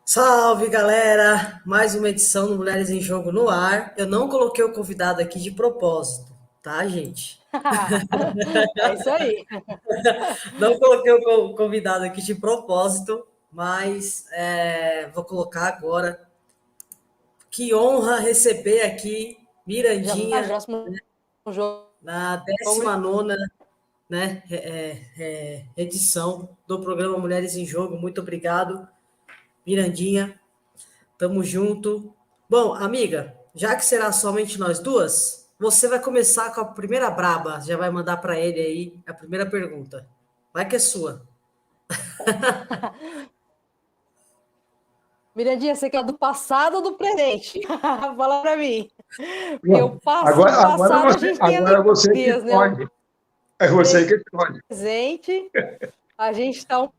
Salve, galera! Mais uma edição do Mulheres em Jogo no ar. Eu não coloquei o convidado aqui de propósito, tá, gente? É isso aí. Não coloquei o convidado aqui de propósito, mas vou colocar agora. Que honra receber aqui Já no Mirandinha próximo jogo. na 19ª, né, edição do programa Mulheres em Jogo. Muito obrigado, Mirandinha. Tamo junto. Bom, amiga, já que será somente nós duas, você vai começar com a primeira braba. Já vai mandar para ele aí a primeira pergunta. Vai que é sua. Mirandinha, você quer do passado ou do presente? Fala pra mim. Porque Bom, no agora passado a você, gente tem agora você que alegrias, né? O escolhe. É você que escolhe. presente, a gente tá.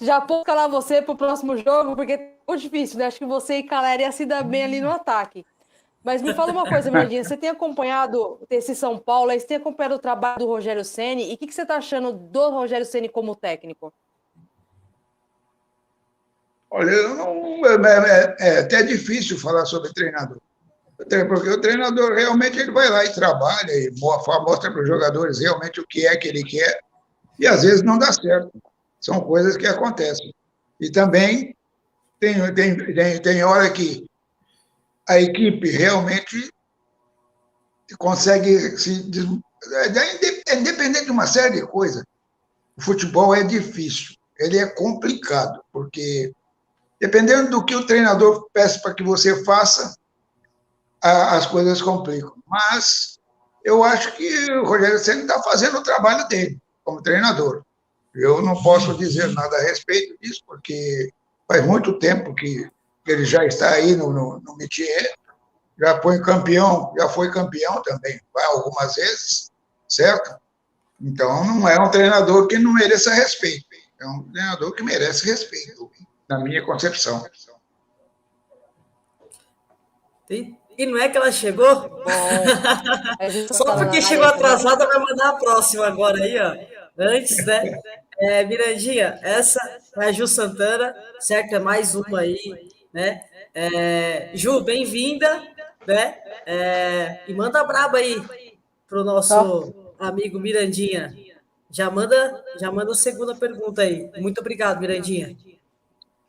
Já posso escalar você pro próximo jogo, porque é muito difícil, né? Acho que você e Caleri ia se dar bem ali no ataque. Mas me fala uma coisa, Mirandinha, você tem acompanhado esse São Paulo, você tem acompanhado o trabalho do Rogério Ceni, e o que você está achando do Rogério Ceni como técnico? Olha, eu não, é até difícil falar sobre treinador. Até porque o treinador realmente ele vai lá e trabalha e mostra para os jogadores realmente o que é que ele quer e às vezes não dá certo. São coisas que acontecem. E também tem hora que a equipe realmente consegue é independente de uma série de coisas. O futebol é difícil, ele é complicado, porque dependendo do que o treinador peça para que você faça, as coisas complicam. Mas eu acho que o Rogério Ceni está fazendo o trabalho dele como treinador. Eu não posso dizer nada a respeito disso, porque faz muito tempo que ele já está aí no métier, já foi campeão também algumas vezes, certo? Então, não é um treinador que não mereça respeito. É um treinador que merece respeito, na minha concepção. E não é que ela chegou? Bom, a Ju Só Santana porque na chegou área também. atrasada vai mandar a próxima agora aí, ó. Antes, né? Mirandinha, essa é a Ju Santana, certo? É mais uma aí, né? Ju, bem-vinda, né? E manda a braba aí pro Ó, nosso amigo Mirandinha. Já manda a segunda pergunta aí. Muito obrigado, Mirandinha.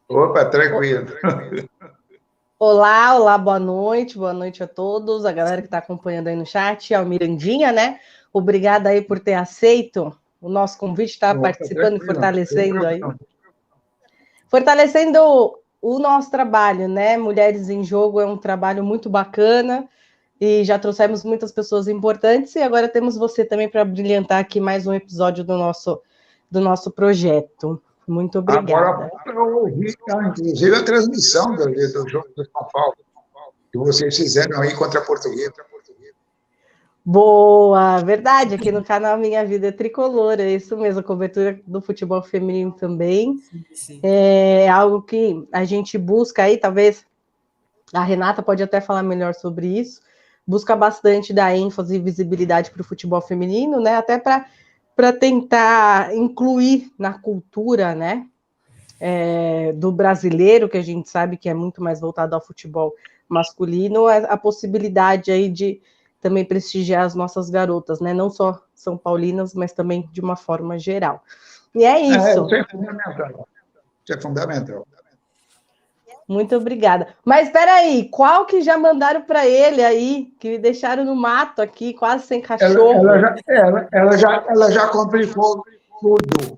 Opa, tranquilo. Olá, boa noite a todos, a galera que está acompanhando aí no chat, ao Mirandinha, né? Obrigada aí por ter aceito o nosso convite, estar participando e fortalecendo o nosso trabalho, né? Mulheres em Jogo é um trabalho muito bacana e já trouxemos muitas pessoas importantes e agora temos você também para brilhantar aqui mais um episódio do nosso projeto. Muito obrigada. Agora, eu ouvi, inclusive, a transmissão do jogo do São Paulo, que vocês fizeram aí contra a Portuguesa. Boa, verdade, aqui no canal Minha Vida é Tricolor, é isso mesmo, a cobertura do futebol feminino também, Sim. é algo que a gente busca aí, talvez a Renata pode até falar melhor sobre isso, busca bastante dar ênfase e visibilidade para o futebol feminino, né, até para tentar incluir na cultura, né, do brasileiro, que a gente sabe que é muito mais voltado ao futebol masculino, a possibilidade aí de também prestigiar as nossas garotas, né? Não só são paulinas, mas também de uma forma geral. E é isso. Isso é fundamental. Isso é fundamental. Muito obrigada. Mas espera aí, qual que já mandaram para ele aí, que me deixaram no mato aqui, quase sem cachorro? Ela já complicou tudo.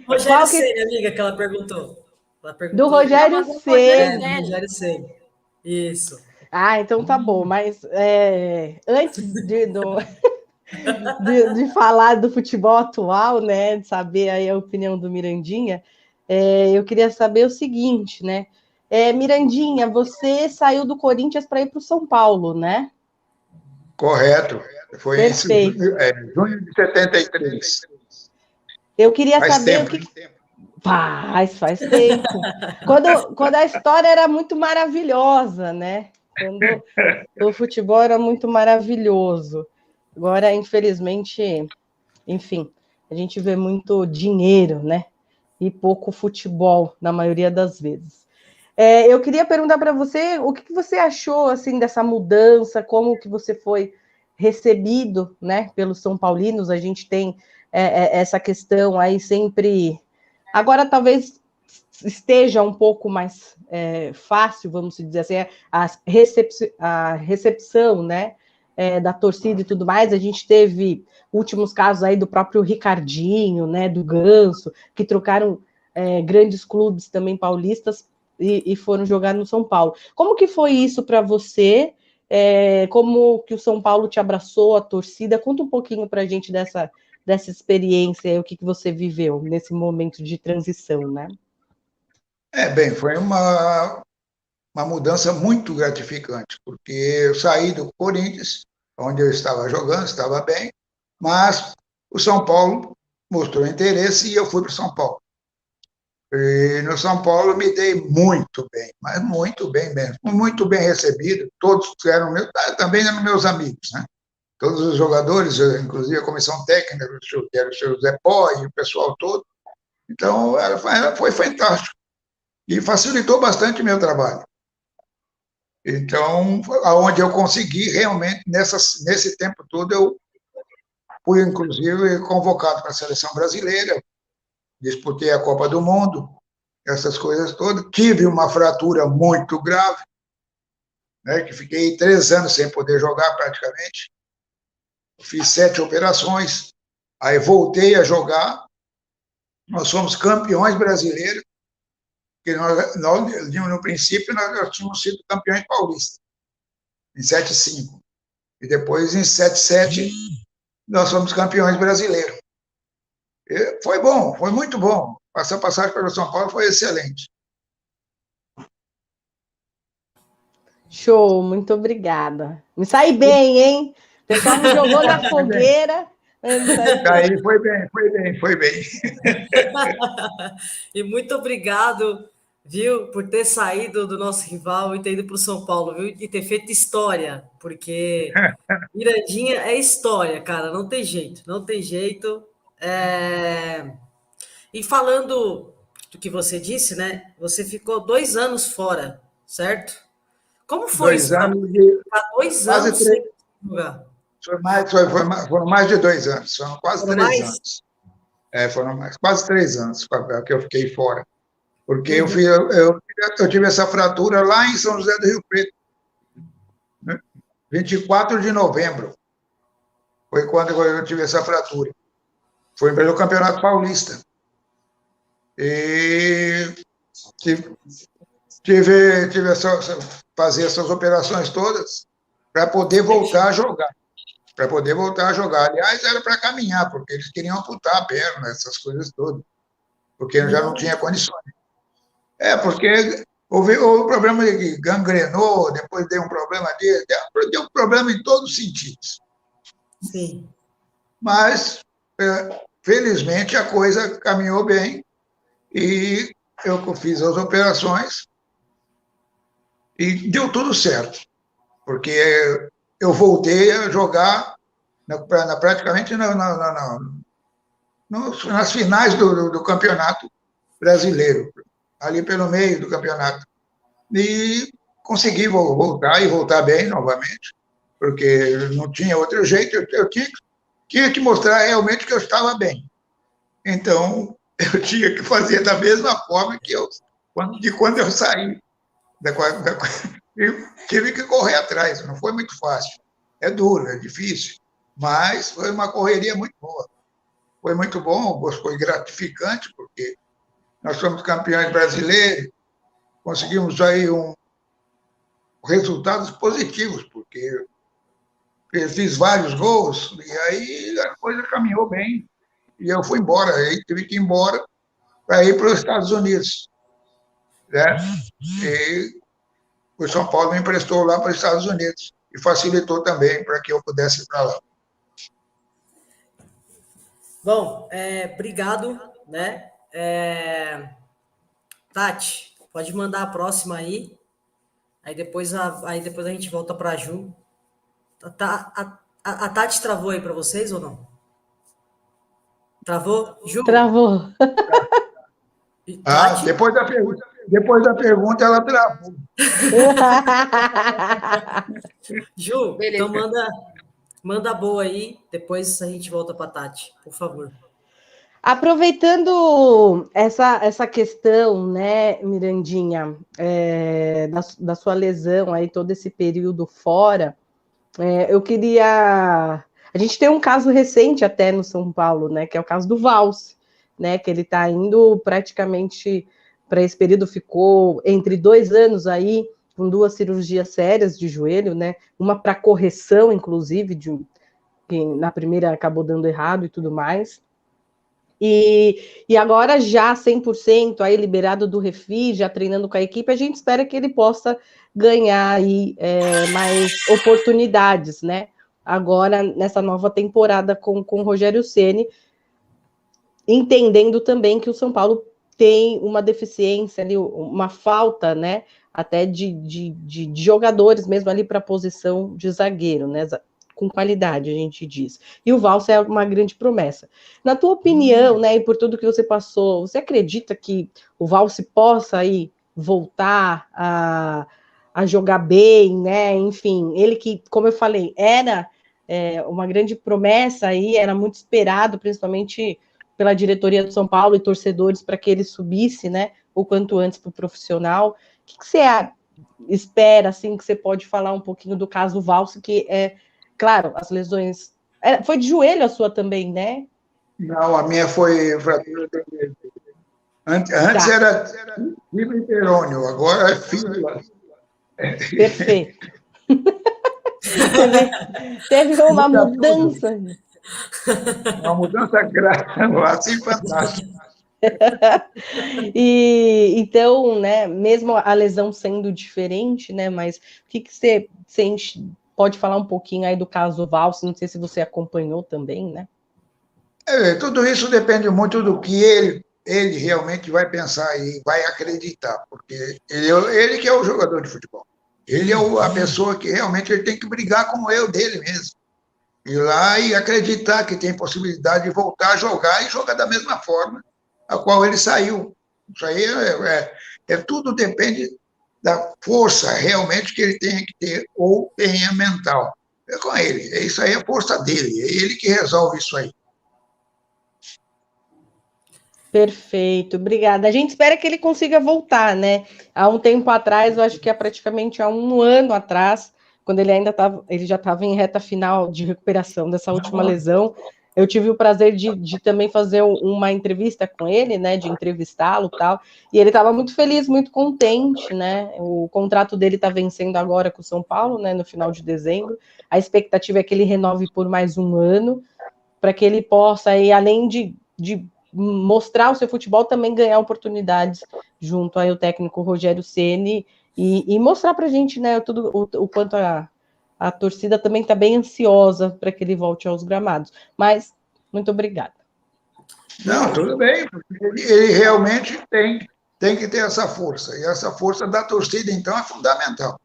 Rogério Ceni, amiga, que ela perguntou. Do Rogério Ceni. Rogério Ceni. Isso. Ah, então tá bom, mas antes de falar do futebol atual, né, de saber aí a opinião do Mirandinha, eu queria saber o seguinte, né? Mirandinha, você saiu do Corinthians para ir para o São Paulo, né? Correto. Foi Perfeito. em junho de 73. Eu queria saber tempo. o que. Faz tempo. Quando a história era muito maravilhosa, né? Quando o futebol era muito maravilhoso. Agora, infelizmente, enfim, a gente vê muito dinheiro, né? E pouco futebol, na maioria das vezes. Eu queria perguntar para você o que você achou assim dessa mudança, como que você foi recebido, né, pelos São Paulinos. A gente tem essa questão aí sempre. Agora talvez esteja um pouco mais fácil, vamos dizer assim, a recepção, né, da torcida e tudo mais. A gente teve últimos casos aí do próprio Ricardinho, né, do Ganso, que trocaram grandes clubes também paulistas e foram jogar no São Paulo. Como que foi isso para você? Como que o São Paulo te abraçou, a torcida? Conta um pouquinho para a gente dessa experiência, o que você viveu nesse momento de transição, né? Bem, foi uma mudança muito gratificante, porque eu saí do Corinthians, onde eu estava jogando, estava bem, mas o São Paulo mostrou interesse e eu fui para o São Paulo. E no São Paulo me dei muito bem, mas muito bem mesmo, muito bem recebido. Todos eram meus, também eram meus amigos, né? Todos os jogadores, inclusive a comissão técnica, que era o seu Zé Pó e o pessoal todo. Então, foi fantástico e facilitou bastante o meu trabalho. Então, aonde eu consegui realmente, nesse tempo todo, eu fui, inclusive, convocado para a seleção brasileira, disputei a Copa do Mundo, essas coisas todas. Tive uma fratura muito grave, né, que fiquei 3 anos sem poder jogar praticamente. Fiz 7 operações, aí voltei a jogar. Nós fomos campeões brasileiros, porque no princípio nós tínhamos sido campeões paulistas, em 7-5. E depois, em 7-7, nós fomos campeões brasileiros. E foi bom, foi muito bom. Essa passagem pelo São Paulo foi excelente. Show, muito obrigada. Me saí bem, hein? O pessoal me jogou na fogueira. Aí foi bem, foi bem, foi bem. E muito obrigado, viu, por ter saído do nosso rival e ter ido para o São Paulo, viu? E ter feito história, porque Mirandinha é história, cara, não tem jeito, não tem jeito. E falando do que você disse, né? Você ficou 2 anos fora, certo? Como foi isso 2 anos de ficar dois quase anos 3. sem jogar? Foram mais de 2 anos, foram quase Foram 3 anos. mais? Foram mais, quase 3 anos que eu fiquei fora. Porque Uhum. eu tive essa fratura lá em São José do Rio Preto, né? 24 de novembro foi quando eu tive essa fratura. Foi pelo Campeonato Paulista. E tive fazer essas operações todas para poder voltar a jogar. Para poder voltar a jogar. Aliás, era para caminhar, porque eles queriam amputar a perna, essas coisas todas, porque eu já não tinha condições. Porque houve um problema de que gangrenou, depois deu um problema deu um problema em todos os sentidos. Sim. Mas, felizmente, a coisa caminhou bem e eu fiz as operações e deu tudo certo, porque eu voltei a jogar praticamente nas finais do campeonato brasileiro, ali pelo meio do campeonato. E consegui voltar e voltar bem novamente, porque não tinha outro jeito, eu tinha que mostrar realmente que eu estava bem. Então, eu tinha que fazer da mesma forma de quando eu saí. Eu tive que correr atrás, não foi muito fácil. É duro, é difícil, mas foi uma correria muito boa. Foi muito bom, foi gratificante, porque nós somos campeões brasileiros, conseguimos aí resultados positivos, porque eu fiz vários gols, e aí a coisa caminhou bem, e eu fui embora, aí tive que ir embora para ir para os Estados Unidos, né? E o São Paulo me emprestou lá para os Estados Unidos, e facilitou também para que eu pudesse ir para lá. Bom, obrigado, né? Tati, pode mandar a próxima aí. Aí depois a gente volta para a Ju. A Tati travou aí para vocês ou não? Travou? Ju? Travou. Tati? Depois da pergunta ela travou. Ju, Beleza. então manda boa aí, depois a gente volta para Tati, por favor. Aproveitando essa questão, né, Mirandinha, da sua lesão aí, todo esse período fora, eu queria... A gente tem um caso recente até no São Paulo, né, que é o caso do Valls, né, que ele está indo praticamente para esse período, ficou entre 2 anos aí, com 2 cirurgias sérias de joelho, né, uma para correção, inclusive, que na primeira acabou dando errado e tudo mais. E agora já 100% aí liberado do refri, já treinando com a equipe, a gente espera que ele possa ganhar aí mais oportunidades, né? Agora, nessa nova temporada com o Rogério Ceni, entendendo também que o São Paulo tem uma deficiência ali, uma falta, né? Até de jogadores mesmo ali para a posição de zagueiro, né? Com qualidade, a gente diz. E o Valls é uma grande promessa. Na tua opinião, né, e por tudo que você passou, você acredita que o Valls possa aí voltar a jogar bem, né? Enfim, ele que, como eu falei, era uma grande promessa aí, era muito esperado, principalmente pela diretoria do São Paulo e torcedores, para que ele subisse, né, o quanto antes para o profissional. O que você espera, assim, que você pode falar um pouquinho do caso Valls, que claro, as lesões... Foi de joelho a sua também, né? Não, a minha foi fratura do joelho. Antes Tá. era fibra e perônio, agora é fíbula. Perfeito. Teve uma mudança. Uma mudança grave, assim, fantástica. E então, né, mesmo a lesão sendo diferente, né, mas o que você sente? Pode falar um pouquinho aí do caso Valls, não sei se você acompanhou também, né? Tudo isso depende muito do que ele realmente vai pensar e vai acreditar, porque ele que é o jogador de futebol. Ele é a pessoa que realmente ele tem que brigar com o eu dele mesmo. Ir lá e acreditar que tem possibilidade de voltar a jogar e jogar da mesma forma a qual ele saiu. Isso aí tudo depende da força realmente que ele tenha que ter ou tenha mental. É com ele. Isso aí é a força dele. É ele que resolve isso aí. Perfeito, obrigada. A gente espera que ele consiga voltar, né? Há um tempo atrás, eu acho que praticamente há 1 ano atrás, quando ele já estava em reta final de recuperação dessa última lesão, eu tive o prazer de também fazer uma entrevista com ele, né? De entrevistá-lo e tal. E ele estava muito feliz, muito contente, né? O contrato dele está vencendo agora com o São Paulo, né? No final de dezembro. A expectativa é que ele renove por mais 1 ano, para que ele possa, aí, além de mostrar o seu futebol, também ganhar oportunidades junto ao técnico Rogério Ceni e mostrar para a gente, né, o quanto a torcida também está bem ansiosa para que ele volte aos gramados. Mas, muito obrigada. Não, tudo bem, porque ele realmente tem que ter essa força, e essa força da torcida, então, é fundamental.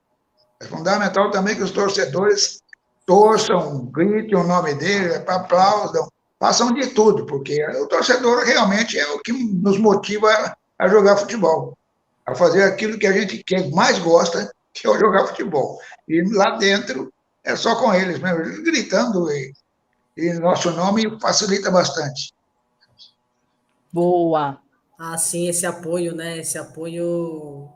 É fundamental também que os torcedores torçam, gritem o nome dele, aplaudam, façam de tudo, porque o torcedor realmente é o que nos motiva a jogar futebol, a fazer aquilo que a gente mais gosta, que é jogar futebol. E lá dentro é só com eles mesmo, gritando, e nosso nome facilita bastante. Boa. Sim, esse apoio, né? Esse apoio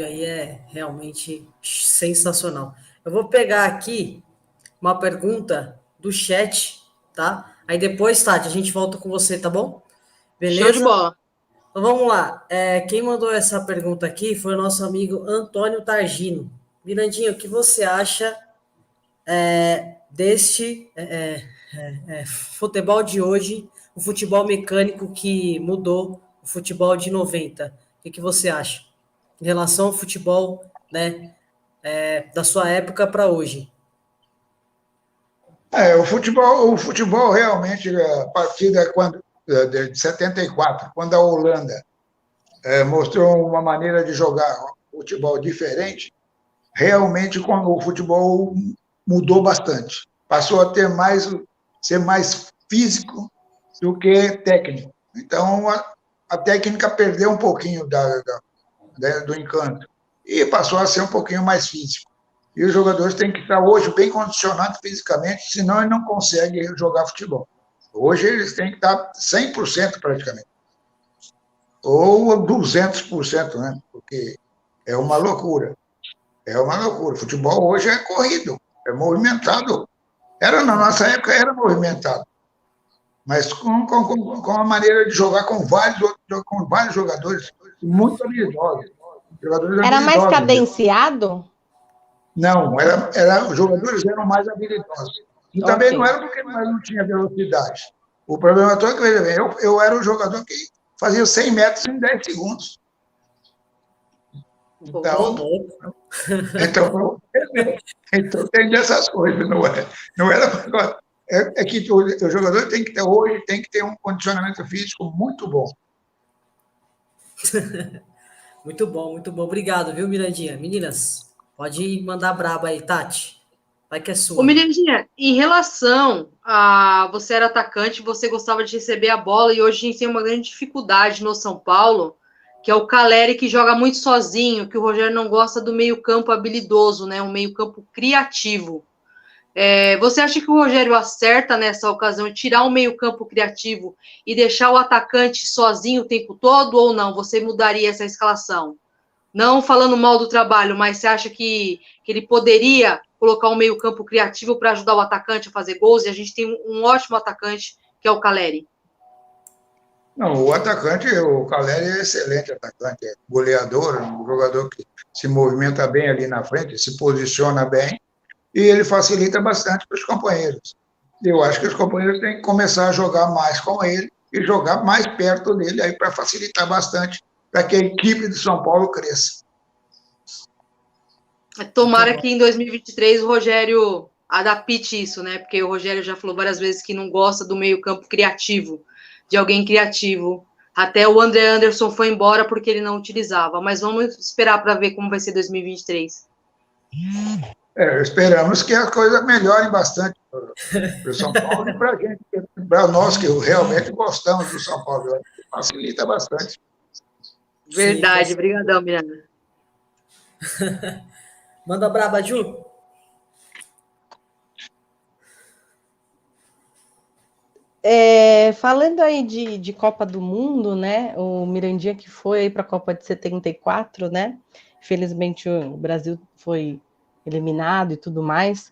aí é realmente sensacional. Eu vou pegar aqui uma pergunta do chat, tá? Aí depois, Tati, a gente volta com você, tá bom? Beleza? Show de bola. Então vamos lá. Quem mandou essa pergunta aqui foi o nosso amigo Antônio Targino. Mirandinho, o que você acha deste futebol de hoje, o futebol mecânico que mudou o futebol de 90? O que você acha em relação ao futebol, né, da sua época para hoje? O futebol realmente, a partir de 74, quando a Holanda mostrou uma maneira de jogar futebol diferente, realmente o futebol mudou bastante. Passou a ser mais físico do que técnico. Então, a técnica perdeu um pouquinho do encanto e passou a ser um pouquinho mais físico. E os jogadores têm que estar hoje bem condicionados fisicamente, senão eles não conseguem jogar futebol. Hoje eles têm que estar 100% praticamente, ou 200%, né? Porque é uma loucura. É uma loucura. O futebol hoje é corrido, é movimentado. Na nossa época, era movimentado, mas com a maneira de jogar com vários jogadores muito habilidosos. Era mais cadenciado? Não, os jogadores eram mais habilidosos. E também não era porque nós não tinha velocidade. O problema todo é que, veja bem, eu era um jogador que fazia 100 metros em 10 segundos. Então tem dessas coisas, não era. É que o jogador tem que ter um condicionamento físico muito bom. Muito bom, muito bom. Obrigado, viu, Mirandinha? Meninas, pode mandar braba aí, Tati. Vai que é sua. Ô, Mirandinha, em relação a você era atacante, você gostava de receber a bola e hoje a gente tem uma grande dificuldade no São Paulo, que é o Caleri, que joga muito sozinho, que o Rogério não gosta do meio-campo habilidoso, né? Um meio-campo criativo. Você acha que o Rogério acerta nessa ocasião tirar o meio-campo criativo e deixar o atacante sozinho o tempo todo ou não? Você mudaria essa escalação? Não falando mal do trabalho, mas você acha que ele poderia colocar um meio-campo criativo para ajudar o atacante a fazer gols? E a gente tem um ótimo atacante, que é o Caleri. Não, o Caleri é excelente atacante, é goleador, um jogador que se movimenta bem ali na frente, se posiciona bem, e ele facilita bastante para os companheiros. Eu acho que os companheiros têm que começar a jogar mais com ele e jogar mais perto dele aí para facilitar bastante para que a equipe de São Paulo cresça. Tomara que em 2023 o Rogério adapte isso, né? Porque o Rogério já falou várias vezes que não gosta do meio-campo criativo, de alguém criativo. Até o André Anderson foi embora porque ele não utilizava. Mas vamos esperar para ver como vai ser 2023. Esperamos que as coisas melhorem bastante para o São Paulo e para a gente, para nós que realmente gostamos do São Paulo. Facilita bastante. Verdade, obrigadão, Miranda. Manda braba, Ju. Falando aí de Copa do Mundo, né? O Mirandinha que foi aí para a Copa de 74, né? Infelizmente o Brasil foi eliminado e tudo mais.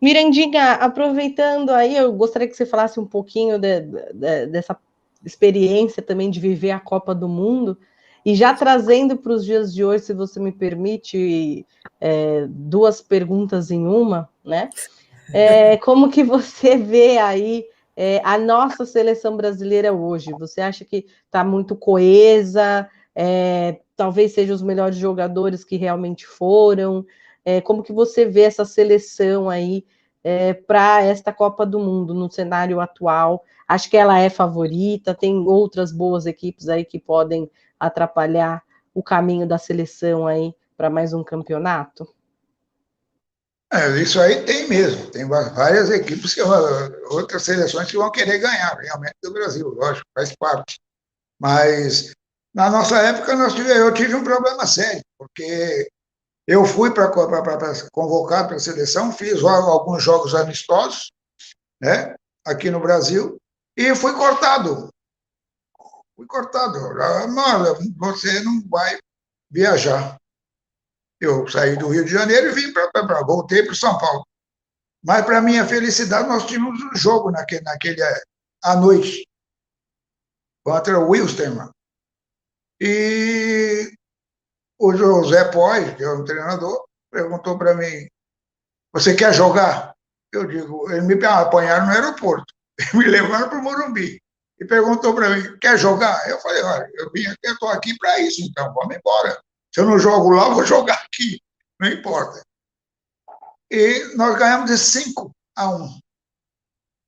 Mirandinha, aproveitando aí, eu gostaria que você falasse um pouquinho dessa experiência também de viver a Copa do Mundo, e já trazendo para os dias de hoje, se você me permite, duas perguntas em uma, né? Como que você vê aí a nossa seleção brasileira hoje? Você acha que está muito coesa? Talvez sejam os melhores jogadores que realmente foram? Como que você vê essa seleção aí para esta Copa do Mundo no cenário atual? Acho que ela é favorita, tem outras boas equipes aí que podem atrapalhar o caminho da seleção aí para mais um campeonato? Isso aí tem mesmo, tem várias equipes, outras seleções que vão querer ganhar, realmente, do Brasil, lógico, faz parte. Mas, na nossa época, eu tive um problema sério, porque eu fui convocado para a seleção, fiz alguns jogos amistosos, né, aqui no Brasil, e fui cortado. Mano, você não vai viajar. Eu saí do Rio de Janeiro e voltei para São Paulo. Mas, para minha felicidade, nós tínhamos um jogo à noite contra o Wilstermann. E o José Poy, que é o treinador, perguntou para mim: você quer jogar? Eu digo, eles me apanharam no aeroporto, me levaram para o Morumbi e perguntou para mim: quer jogar? Eu falei: olha, eu estou aqui para isso, então vamos embora. Se eu não jogo lá, eu vou jogar aqui, não importa. E nós ganhamos de 5-1.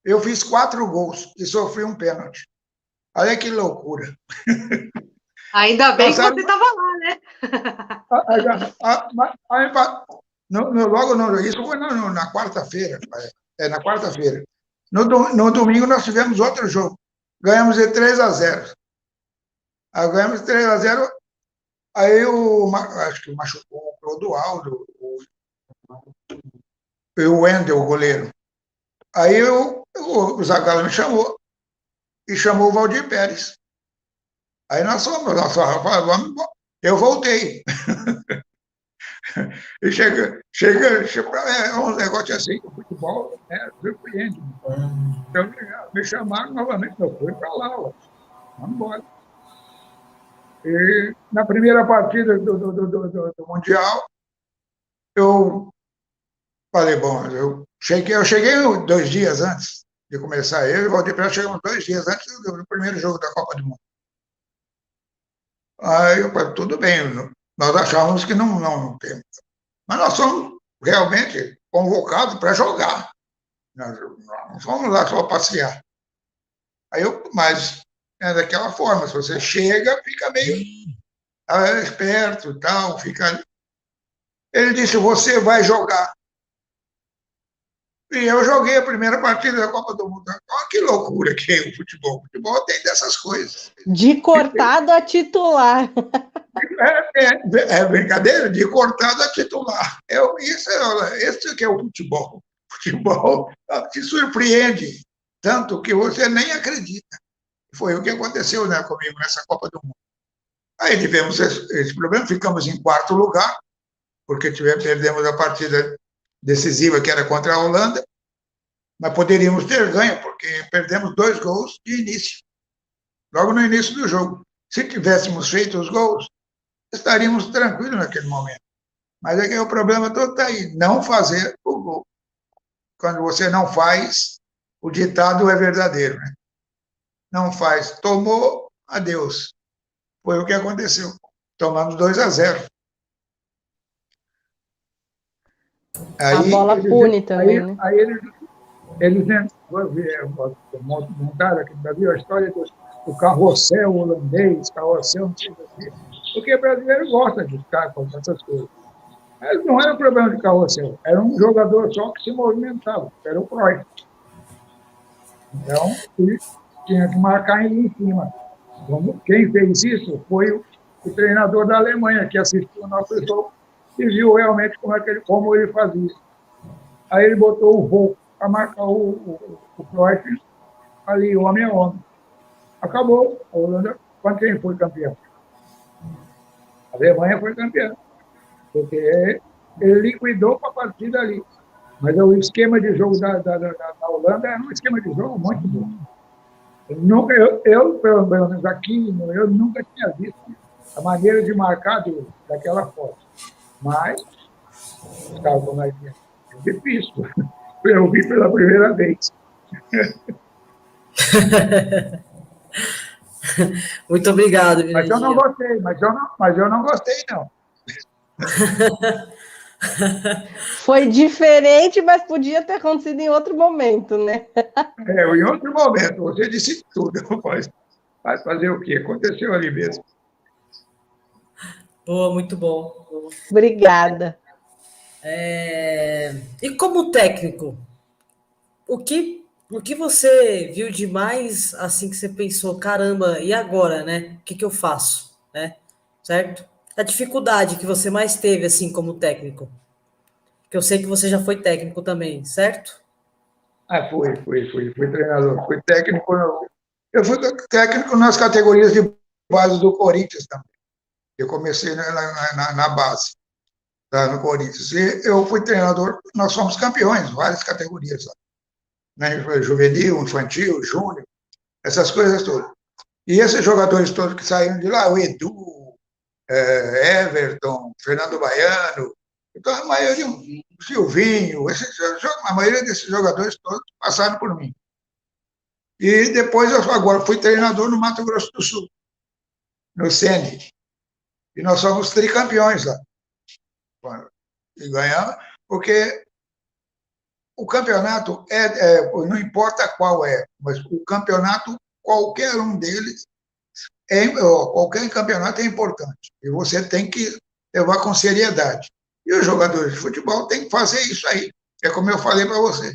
Eu fiz 4 gols e sofri um pênalti. Olha que loucura. Ainda bem que você estava lá, né? Logo, isso foi na quarta-feira. Na quarta-feira. No domingo, nós tivemos outro jogo. Ganhamos de 3-0. Aí ganhamos de 3-0. Aí acho que machucou o Clodoaldo, o Wendel, o goleiro. Aí o Zagallo me chamou e chamou o Valdir Pérez. Aí nós vamos, eu voltei. E chega é um negócio assim, o futebol surpreende. Então, me chamaram novamente, eu fui para lá, vamos embora. E na primeira partida do Mundial, eu falei, bom, eu cheguei 2 dias antes de começar. Eu e o Valdir Pérez chegamos 2 dias antes do primeiro jogo da Copa do Mundo. Aí eu falei, tudo bem, nós achávamos que não tem. Mas nós somos realmente convocados para jogar. Nós não vamos lá só passear. Mas é daquela forma, se você chega, fica meio esperto e tal, fica. Ele disse, você vai jogar. E eu joguei a primeira partida da Copa do Mundo. Olha que loucura que é o futebol. O futebol tem dessas coisas. De cortado a titular. É brincadeira? De cortado a titular. Esse que é o futebol. O futebol te surpreende, tanto que você nem acredita. Foi o que aconteceu, né, comigo nessa Copa do Mundo. Aí tivemos esse problema, ficamos em quarto lugar, porque perdemos a partida decisiva, que era contra a Holanda, mas poderíamos ter ganho, porque perdemos 2 gols de início, logo no início do jogo. Se tivéssemos feito os gols, estaríamos tranquilos naquele momento. Mas é que o problema todo está aí, não fazer o gol. Quando você não faz, o ditado é verdadeiro, né? Não faz, tomou, adeus. Foi o que aconteceu. Tomamos 2-0. A bola pune também, né? Aí eles montaram aqui no Brasil a história do carrossel holandês, carrossel não sei o quê. Porque o brasileiro gosta de ficar com essas coisas. Mas não era problema de carrossel, era um jogador só que se movimentava, era o Cruyff. Então, ele tinha que marcar ele em cima. Quem fez isso foi o treinador da Alemanha, que assistiu o nosso jogo e viu realmente como ele fazia. Aí ele botou o Volk para marcar o Cruyff ali, homem a homem. Acabou. A Holanda, quem foi campeão? A Alemanha foi campeã. Porque ele liquidou para a partida ali. Mas o esquema de jogo da Holanda era um esquema de jogo muito bom. Eu pelo menos aqui, eu nunca tinha visto a maneira de marcar daquela forma. Mas, como é difícil. Eu vi pela primeira vez. Muito obrigado, Mas eu não gostei, mas eu não gostei, não. Foi diferente, mas podia ter acontecido em outro momento, né? Em outro momento, você disse tudo. Vai fazer o quê? Aconteceu ali mesmo. Boa, muito bom. Obrigada. E como técnico, o que você viu de mais assim que você pensou, caramba, e agora, né? O que eu faço, né? Certo? A dificuldade que você mais teve assim como técnico? Que eu sei que você já foi técnico também, certo? Fui treinador, fui técnico. Eu fui técnico nas categorias de base do Corinthians também. Eu comecei na base, tá, no Corinthians. E eu fui treinador, nós somos campeões, várias categorias lá. Né? Juvenil, infantil, júnior, essas coisas todas. E esses jogadores todos que saíram de lá, o Edu, Everton, Fernando Baiano, então a maioria, o Silvinho, a maioria desses jogadores todos passaram por mim. E depois, agora, fui treinador no Mato Grosso do Sul, no CENI. E nós somos tricampeões lá. E ganhamos, porque o campeonato não importa qual mas o campeonato, qualquer um deles, qualquer campeonato é importante. E você tem que levar com seriedade. E os jogadores de futebol têm que fazer isso aí. É como eu falei para você.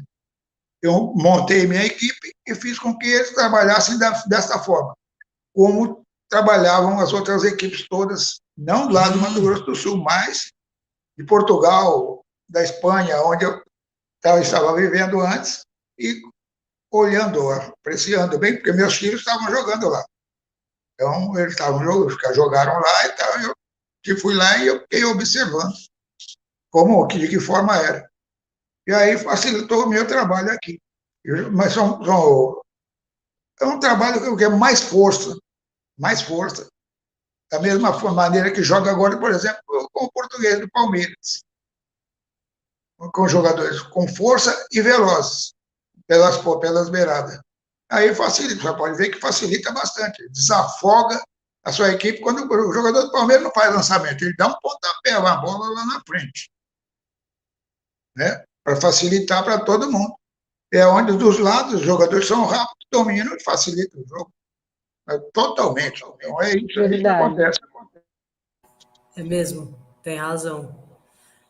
Eu montei minha equipe e fiz com que eles trabalhassem dessa forma, como trabalhavam as outras equipes todas, não lá do Mato Grosso do Sul, mas de Portugal, da Espanha, onde eu estava vivendo antes, e olhando, apreciando bem, porque meus filhos estavam jogando lá. Então, eles jogaram lá e tal, eu fui lá e eu fiquei observando de que forma era. E aí facilitou o meu trabalho aqui. Mas é um trabalho que é mais força, da mesma maneira que joga agora, por exemplo, com o português do Palmeiras, com jogadores com força e velozes pelas beiradas. Aí facilita, você pode ver que facilita bastante, desafoga a sua equipe quando o jogador do Palmeiras não faz lançamento, ele dá um pontapé, uma bola lá na frente, né? Para facilitar para todo mundo. É onde dos lados os jogadores são rápidos, dominam e facilitam o jogo. Totalmente. Então é isso aí que acontece. É mesmo, tem razão.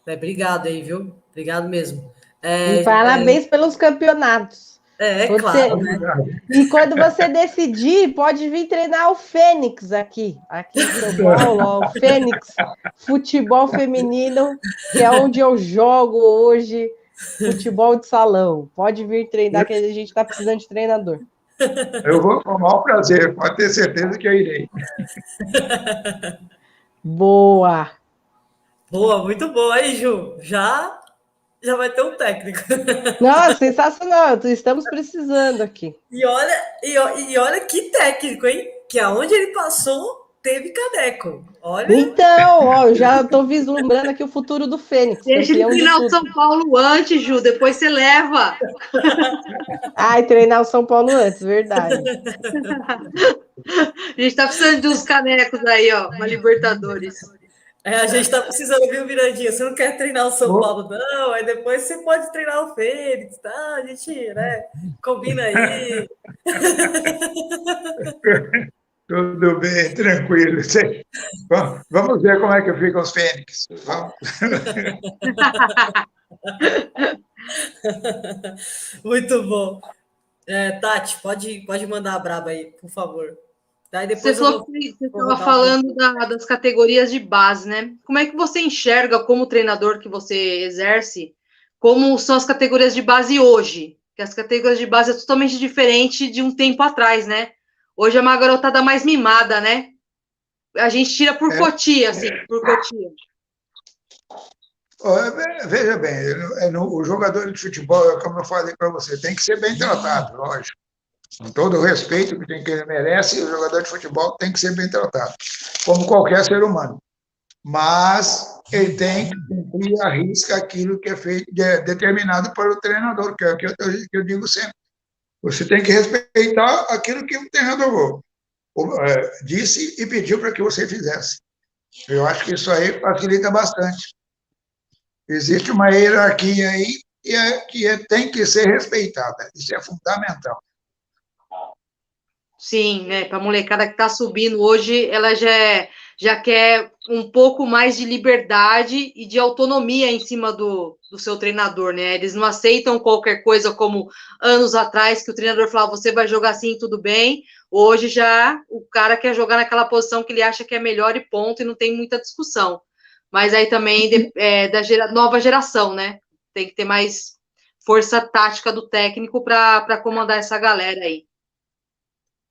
Obrigado aí, viu? Obrigado mesmo. E parabéns pelos campeonatos. Claro, né? E quando você decidir, pode vir treinar o Fênix aqui em São Paulo, ó, o Fênix Futebol Feminino, que é onde eu jogo hoje, futebol de salão. Pode vir treinar, que a gente está precisando de treinador. Eu vou com o maior prazer, pode ter certeza que eu irei. Boa! Boa, muito boa. Aí, Ju, já vai ter um técnico. Nossa, sensacional. Estamos precisando aqui. E olha que técnico, hein? Que aonde ele passou, teve caneco. Olha. Então, ó, eu já estou vislumbrando aqui o futuro do Fênix. Deixa ele treinar o São Paulo antes, Ju, depois você leva. Ai, treinar o São Paulo antes, verdade. A gente está precisando de uns canecos aí, ó, uma Libertadores. A gente está precisando, viu, Mirandinha? Você não quer treinar o São Paulo, não? Aí depois você pode treinar o Fênix, tá? A gente, né? Combina aí. Tudo bem, tranquilo. Vamos ver como é que ficam os Fênix. Vamos. Muito bom. Tati, pode mandar a braba aí, por favor. Daí depois você estava falando das categorias de base, né? Como é que você enxerga, como treinador que você exerce, como são as categorias de base hoje? Que as categorias de base é totalmente diferente de um tempo atrás, né? Hoje é uma garotada mais mimada, né? A gente tira por cotia, assim, por cotia. Veja bem, o jogador de futebol, como eu falei para você, tem que ser bem tratado, lógico. Com todo o respeito que ele merece, o jogador de futebol tem que ser bem tratado, como qualquer ser humano. Mas ele tem que cumprir à risca aquilo que é feito, determinado pelo treinador, que é o que eu digo sempre. Você tem que respeitar aquilo que o treinador disse e pediu para que você fizesse. Eu acho que isso aí facilita bastante. Existe uma hierarquia aí que tem que ser respeitada. Isso é fundamental. Sim, né? Para a molecada que está subindo hoje, ela já quer um pouco mais de liberdade e de autonomia em cima do seu treinador, né? Eles não aceitam qualquer coisa como anos atrás, que o treinador falava, você vai jogar assim, tudo bem. Hoje já o cara quer jogar naquela posição que ele acha que é melhor e ponto, e não tem muita discussão. Mas aí também da nova geração, né? Tem que ter mais força tática do técnico para comandar essa galera aí.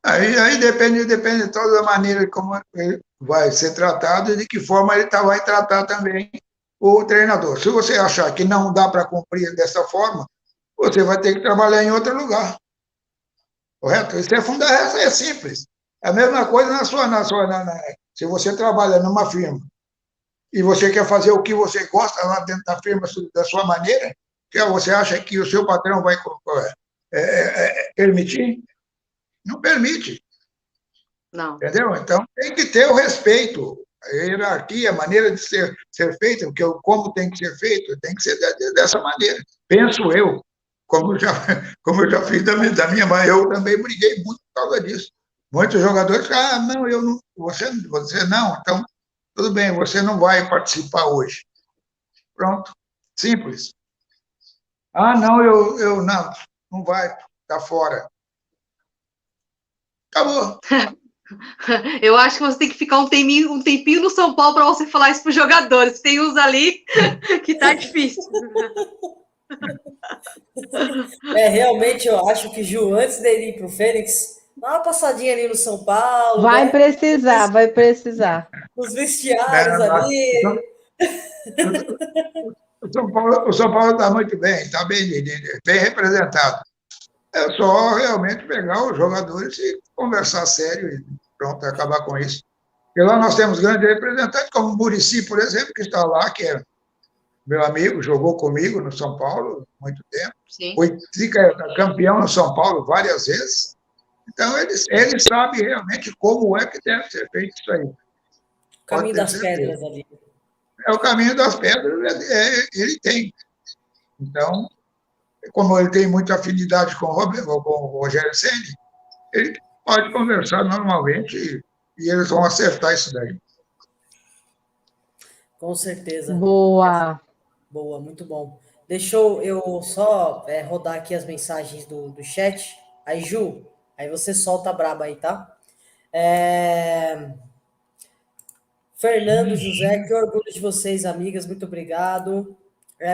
Aí depende de toda a maneira como ele vai ser tratado e de que forma ele vai tratar também o treinador. Se você achar que não dá para cumprir dessa forma, você vai ter que trabalhar em outro lugar. Correto? Isso é fundamental, é simples. É a mesma coisa se você trabalha numa firma e você quer fazer o que você gosta lá dentro da firma da sua maneira, que você acha que o seu patrão vai permitir? Não permite. Não. Entendeu? Então, tem que ter o respeito, a hierarquia, a maneira de ser feita, como tem que ser feito, tem que ser dessa maneira. Penso eu, como eu já fiz da minha mãe, eu também briguei muito por causa disso. Muitos jogadores falam, não, eu não, você não, então, tudo bem, você não vai participar hoje. Pronto. Simples. Não, eu não vai, tá fora. Acabou. Eu acho que você tem que ficar um tempinho no São Paulo para você falar isso para os jogadores. Tem uns ali que tá difícil. Realmente eu acho que Ju, antes dele ir para o Fênix, dá uma passadinha ali no São Paulo. Vai né? precisar. Nos vestiários Não, ali. o São Paulo está muito bem, está bem representado. É só realmente pegar os jogadores e conversar sério e pronto, acabar com isso. E lá nós temos grandes representantes, como o Muricy, por exemplo, que está lá, que é meu amigo, jogou comigo no São Paulo há muito tempo. Sim. Foi campeão no São Paulo várias vezes. Então, ele sabe realmente como é que deve ser feito isso aí. O caminho das pedras ali. É o caminho das pedras, ele tem. Então, como ele tem muita afinidade com o Rogério Ceni, ele pode conversar normalmente e eles vão acertar isso daí. Com certeza. Boa, muito bom. Deixa eu só rodar aqui as mensagens do chat. Aí, Ju, aí você solta a braba aí, tá? Fernando José, que orgulho de vocês, amigas, muito obrigado.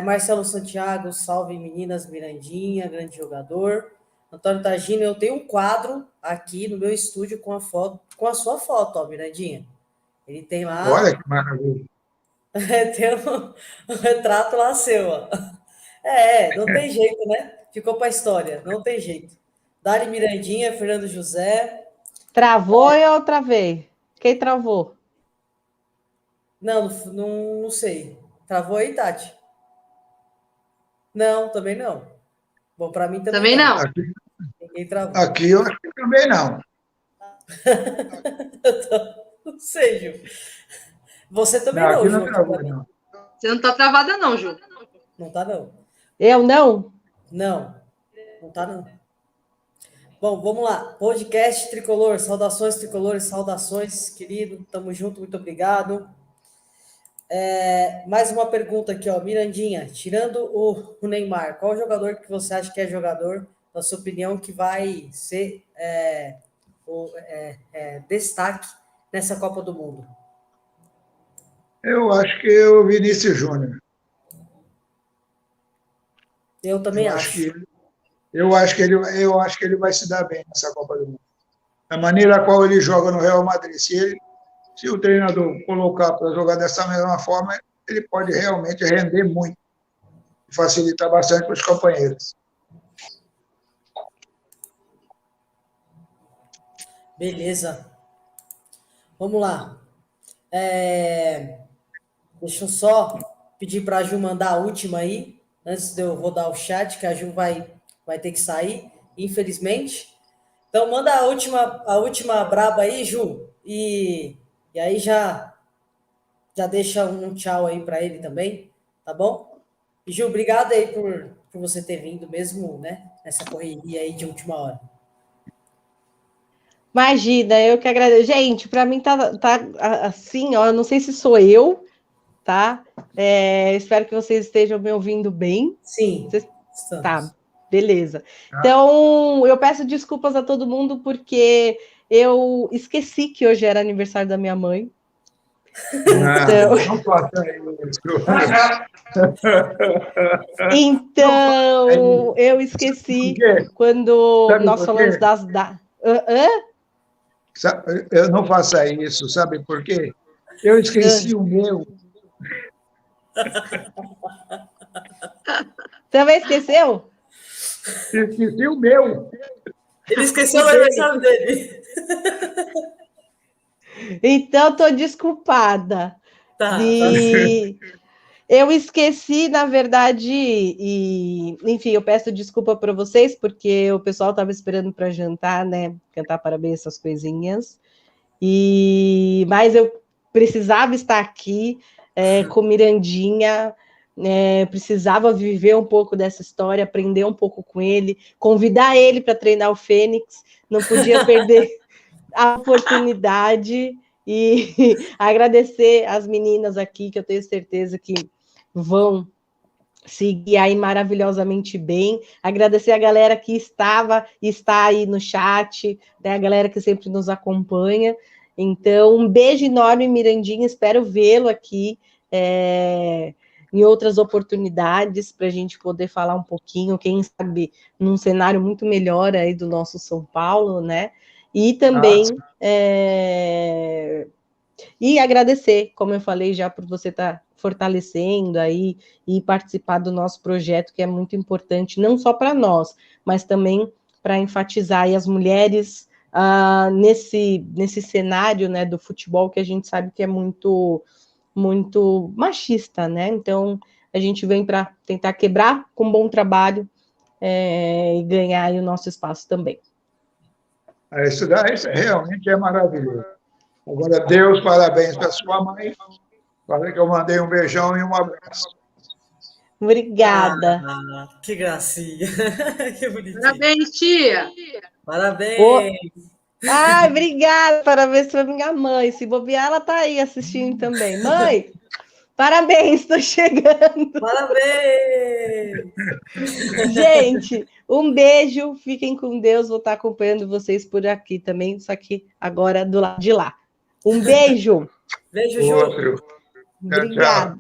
Marcelo Santiago, salve meninas, Mirandinha, grande jogador. Antônio Tagino, eu tenho um quadro aqui no meu estúdio com a sua foto, ó, Mirandinha. Ele tem lá. Olha que maravilha. Tem um retrato lá seu, ó. Não tem jeito, né? Ficou para a história, não tem jeito. Dali Mirandinha, Fernando José. Travou e eu travei. Quem travou? Não sei. Travou aí, Tati? Não, também não. Bom, para mim também não. Ninguém travou. Aqui eu acho que também não. Não sei, Ju. Você também não, aqui Ju. não travou, não. Você não tá travada, não, Ju. Não tá, não. Eu não? Não tá, não. Bom, vamos lá. Podcast Tricolor. Saudações, Tricolores. Saudações, querido. Tamo junto, muito obrigado. Mais uma pergunta aqui, ó. Mirandinha, tirando o Neymar, qual jogador que você acha que é jogador, na sua opinião, que vai ser destaque nessa Copa do Mundo? Eu acho que é o Vinícius Júnior. Eu também acho. Eu acho que ele vai se dar bem nessa Copa do Mundo. A maneira qual ele joga no Real Madrid, se o treinador colocar para jogar dessa mesma forma, ele pode realmente render muito e facilitar bastante para os companheiros. Beleza. Vamos lá. Deixa eu só pedir para a Ju mandar a última aí, antes de eu rodar o chat, que a Ju vai ter que sair, infelizmente. Então, manda a última braba aí, Ju, e aí já deixa um tchau aí para ele também, tá bom? E, Ju, obrigado aí por você ter vindo mesmo, né, nessa correria aí de última hora. Imagina, eu que agradeço. Gente, para mim tá assim, ó, não sei se sou eu, tá? Espero que vocês estejam me ouvindo bem. Sim, tá, beleza. Então, eu peço desculpas a todo mundo, porque eu esqueci que hoje era aniversário da minha mãe. Não faça isso. Então, eu esqueci quando nós falamos das... Eu não faça isso, sabe por quê? Eu esqueci o meu. Também esqueceu? Esqueci o meu. Ele esqueceu o aniversário dele. Então, estou desculpada. Tá. Eu esqueci, na verdade, enfim, eu peço desculpa para vocês, porque o pessoal estava esperando para jantar, né? Cantar parabéns, essas coisinhas. Mas eu precisava estar aqui com Mirandinha, precisava viver um pouco dessa história, aprender um pouco com ele, convidar ele para treinar o Fênix, não podia perder a oportunidade e agradecer as meninas aqui, que eu tenho certeza que vão seguir aí maravilhosamente bem. Agradecer a galera que está aí no chat, né, a galera que sempre nos acompanha. Então, um beijo enorme, Mirandinha. Espero vê-lo aqui em outras oportunidades para a gente poder falar um pouquinho, quem sabe, num cenário muito melhor aí do nosso São Paulo, né? E também e agradecer, como eu falei já, por você estar fortalecendo aí e participar do nosso projeto, que é muito importante, não só para nós, mas também para enfatizar aí as mulheres nesse cenário, né, do futebol, que a gente sabe que é muito, muito machista, né? Então, a gente vem para tentar quebrar com bom trabalho e ganhar aí o nosso espaço também. Isso realmente é maravilhoso. Agora, Deus, parabéns para sua mãe. Falei que eu mandei um beijão e um abraço. Obrigada. Que gracinha. Que bonitinho. Parabéns, tia. Parabéns. Obrigada. Parabéns para minha mãe. Se bobear, ela está aí assistindo também. Mãe, parabéns, estou chegando. Parabéns. Gente, um beijo. Fiquem com Deus. Vou estar acompanhando vocês por aqui também, só que agora do lado de lá. Um beijo. Beijo, Ju. Obrigada.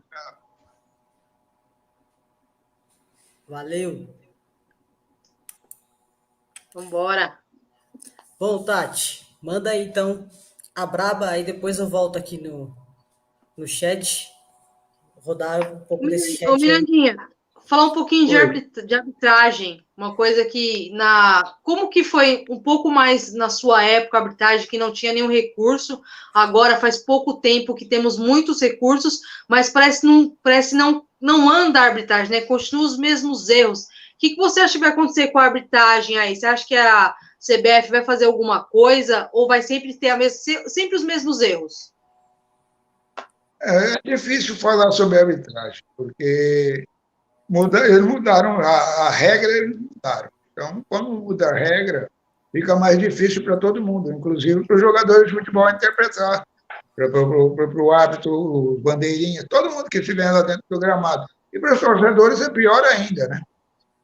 Valeu. Vambora. Bom, Tati, manda aí então a braba, aí depois eu volto aqui no chat, rodar um pouco desse chat. Ô, Mirandinha, falar um pouquinho de arbitragem, uma coisa que como que foi um pouco mais na sua época a arbitragem, que não tinha nenhum recurso, agora faz pouco tempo que temos muitos recursos, mas parece não anda a arbitragem, né? Continuam os mesmos erros. O que você acha que vai acontecer com a arbitragem aí? Você acha que a CBF vai fazer alguma coisa ou vai sempre ter sempre os mesmos erros? É difícil falar sobre arbitragem, porque eles mudaram a regra, eles mudaram. Então, quando muda a regra, fica mais difícil para todo mundo, inclusive para os jogadores de futebol interpretar, para o árbitro, o bandeirinha, todo mundo que estiver lá dentro do gramado. E para os torcedores é pior ainda, né?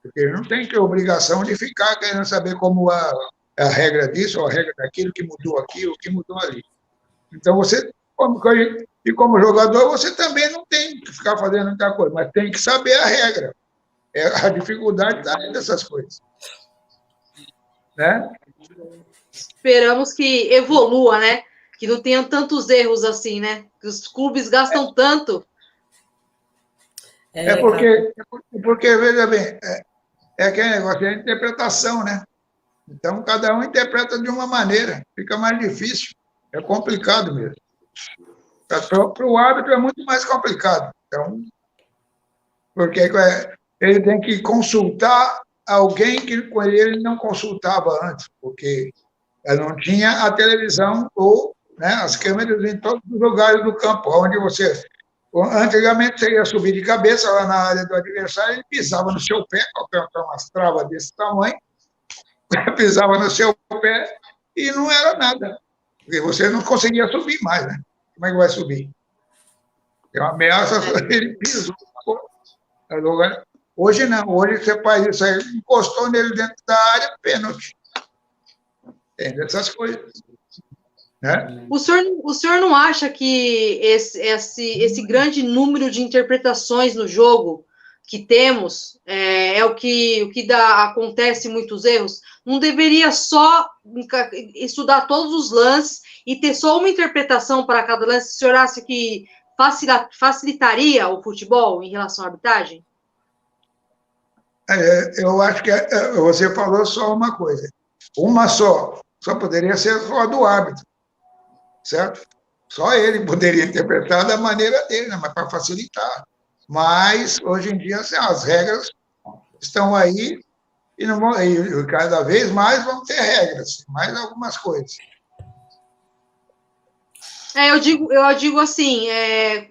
Porque eles não têm obrigação de ficar querendo saber como a regra disso, ou a regra daquilo, que mudou aqui, ou que mudou ali. Então, como jogador, você também não tem que ficar fazendo muita coisa, mas tem que saber a regra. A dificuldade está nessas coisas. Né? Esperamos que evolua, né? Que não tenham tantos erros assim, né? Que os clubes gastam tanto. Porque, veja bem, é aquele negócio, é a interpretação, né? Então, cada um interpreta de uma maneira, fica mais difícil, é complicado mesmo. Para o árbitro é muito mais complicado. Então, porque ele tem que consultar alguém que com ele não consultava antes, porque não tinha a televisão ou, né, as câmeras em todos os lugares do campo, onde antigamente você ia subir de cabeça lá na área do adversário, ele pisava no seu pé, com umas travas desse tamanho, pisava no seu pé e não era nada, porque você não conseguia subir mais, né? Como é que vai subir? É uma ameaça, ele pisou. Hoje não, hoje você faz isso aí, encostou nele dentro da área, pênalti. Tem dessas coisas. Né? O senhor não acha que esse grande número de interpretações no jogo que temos é o que acontece muitos erros? Não deveria só estudar todos os lances e ter só uma interpretação para cada lance? O senhor acha que facilitaria o futebol em relação à arbitragem? Eu acho que você falou só uma coisa. Uma só poderia ser só a do árbitro, certo? Só ele poderia interpretar da maneira dele, né? Mas para facilitar. Mas, hoje em dia, assim, as regras estão aí e cada vez mais vão ter regras, mais algumas coisas. Eu digo assim,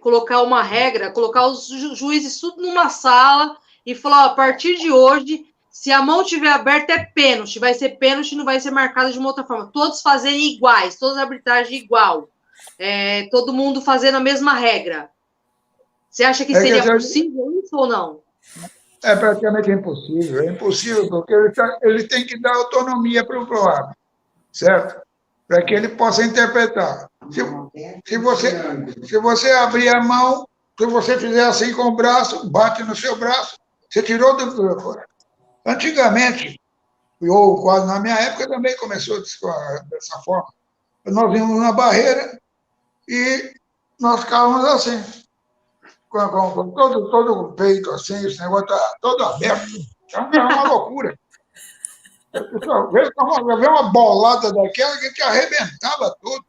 colocar uma regra, colocar os juízes tudo numa sala e falar, a partir de hoje, se a mão estiver aberta, é pênalti, vai ser pênalti, não vai ser marcado de uma outra forma. Todos fazerem iguais, todas as arbitragens igual. Todo mundo fazendo a mesma regra. Você acha que seria possível isso ou não? É praticamente impossível. É impossível, porque ele tem que dar autonomia para o árbitro, certo? Para que ele possa interpretar. Se você abrir a mão, se você fizer assim com o braço, bate no seu braço, você tirou do fora. Antigamente, ou quase na minha época também começou dessa forma. Nós íamos na barreira e nós ficávamos assim, com todo o peito assim, esse negócio tá todo aberto. Era uma loucura. Eu vi uma bolada daquela que te arrebentava tudo.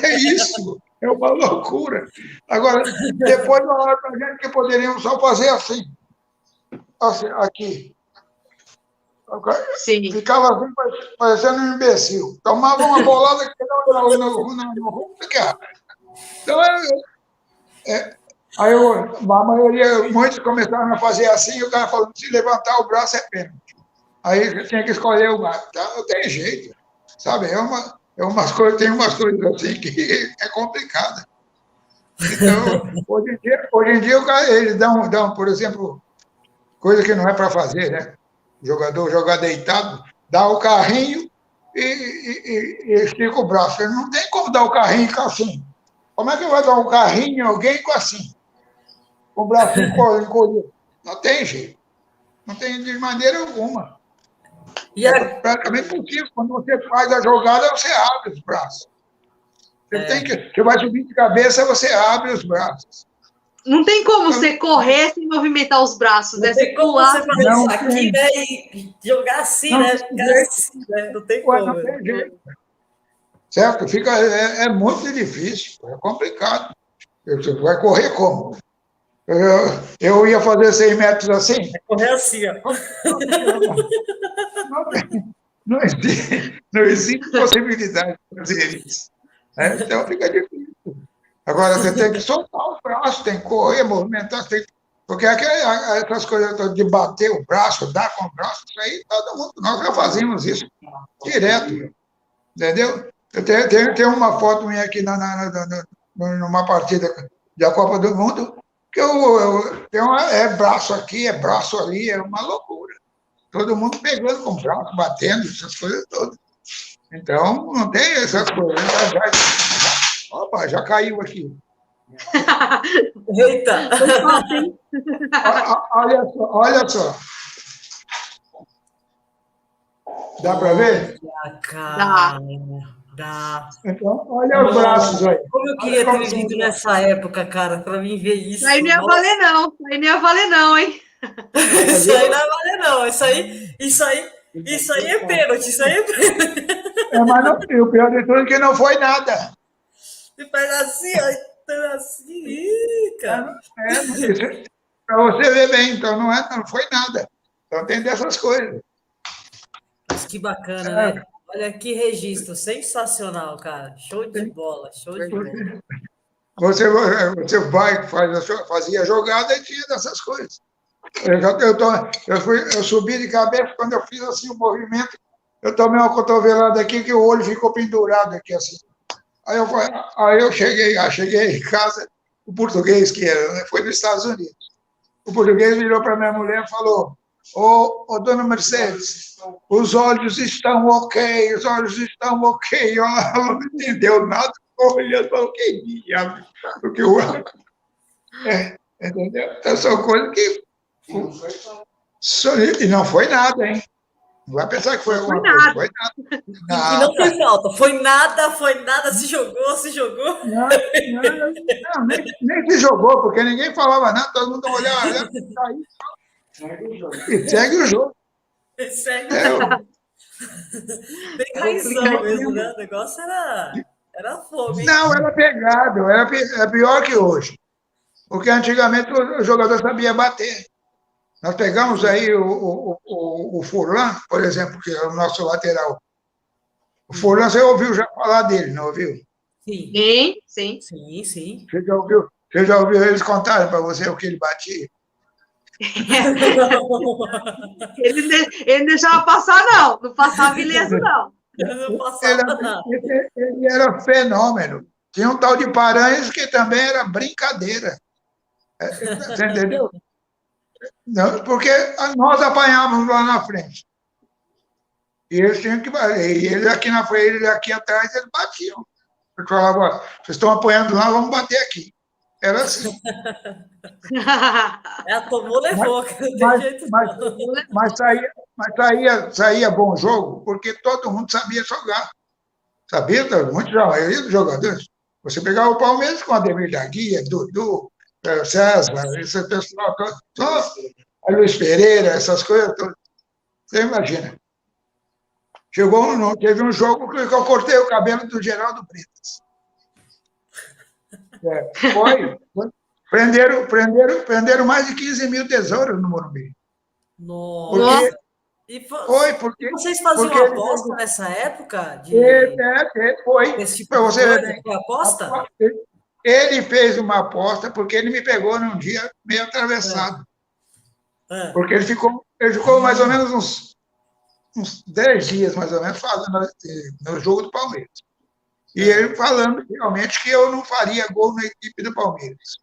É isso. É uma loucura. Agora, depois falaram para a gente que poderíamos só fazer assim aqui. Sim. Ficava assim, parecendo um imbecil. Tomava uma bolada que não rumo que é. Então, aí a maioria, muitos começaram a fazer assim, e o cara falando, se levantar o braço é pênalti. Aí você tinha que escolher o braço. Então, não tem jeito. Sabe? Tem umas coisas assim que é complicada. Então, hoje em dia o cara, eles dão, por exemplo, coisa que não é para fazer, né? O jogador jogar deitado, dá o carrinho e estica o braço. Ele não tem como dar o carrinho assim. Como é que vai dar um carrinho em alguém com assim? Com o braço encolhido? Não tem jeito. Não tem de maneira alguma. É praticamente possível. Quando você faz a jogada, você abre os braços. Você vai subir de cabeça, você abre os braços. Não tem como você correr sem movimentar os braços, né? Você pular. Você fazer isso aqui, né? E jogar assim, né? Ficar assim, né? Não tem como. Não tem jeito. Certo? É muito difícil, é complicado. Você vai correr como? Eu ia fazer 100 metros assim. Vai correr assim, ó. Não existe possibilidade de fazer isso. Então fica difícil. Agora você tem que soltar o braço, tem que correr, movimentar, porque essas coisas de bater o braço, dar com o braço, isso aí, todo mundo, nós já fazíamos isso direto. Entendeu? Eu tenho uma foto minha aqui numa partida da Copa do Mundo, que é braço aqui, é braço ali, é uma loucura. Todo mundo pegando com o braço, batendo, essas coisas todas. Então, não tem essas coisas. Opa, já caiu aqui. Eita! Olha só. Dá para ver? Dá. Então, olha os braços aí. Como eu queria ter vivido nessa época, cara, para mim ver isso. Isso aí não ia valer, não. Isso aí não ia valer, não, hein? Isso aí não ia valer, não. Isso aí é pênalti. Isso aí é pênalti. Mas não, o pior de tudo é que não foi nada. E faz assim, ó. Assim, cara. Para você ver bem, então não foi nada. Então tem dessas coisas. Mas que bacana, né? Olha que registro, sensacional, cara. Show de bola, show de bola. Você vai, fazia a jogada e tinha dessas coisas. Eu subi de cabeça, quando eu fiz assim o movimento, eu tomei uma cotovelada aqui que o olho ficou pendurado aqui assim. Aí eu cheguei em casa, o português que era, foi nos Estados Unidos. O português virou para minha mulher e falou: Ô, dona Mercedes, os olhos estão ok, os olhos estão ok. Ela não entendeu nada, olhando para o que diabo. Porque entendeu? Então, são coisas que. E não foi nada, hein? Não vai pensar que foi alguma coisa. Foi nada. E não foi falta. Foi nada. Se jogou. Não, nem se jogou, porque ninguém falava nada, todo mundo olhava e segue o jogo. Bem raizão mesmo, né? O negócio era fogo, hein? Não, era pegado. É pior que hoje. Porque antigamente o jogador sabia bater. Nós pegamos aí o Furlan, por exemplo, que é o nosso lateral. O Furlan, você ouviu já falar dele, não ouviu? Sim. Você já ouviu eles contarem para você o que ele batia? Ele deixava passar, não passava ileso, não. Ele era fenômeno. Tinha um tal de Paranhos que também era brincadeira. Você entendeu? Não, porque nós apanhávamos lá na frente. E eles tinham que bater. E eles aqui na frente, eles aqui atrás, eles batiam. Eu falava, vocês estão apanhando lá, vamos bater aqui. Era assim. Ela tomou, levou. Saía bom jogo, porque todo mundo sabia jogar. Sabia? Muitos, a maioria dos jogadores. Você pegava o Palmeiras com Ademir da Guia, Dudu, César, esse pessoal todo, a Luiz Pereira, essas coisas todas. Você imagina. Teve um jogo que eu cortei o cabelo do Geraldo Brites. Foi. Prenderam mais de 15 mil tesouros no Morumbi. Nossa! Porque vocês faziam aposta nessa época? Foi. Para você ver. Aposta? Ele fez uma aposta porque ele me pegou num dia meio atravessado. Porque ele ficou mais ou menos uns 10 dias, mais ou menos, falando no jogo do Palmeiras. E ele falando realmente que eu não faria gol na equipe do Palmeiras.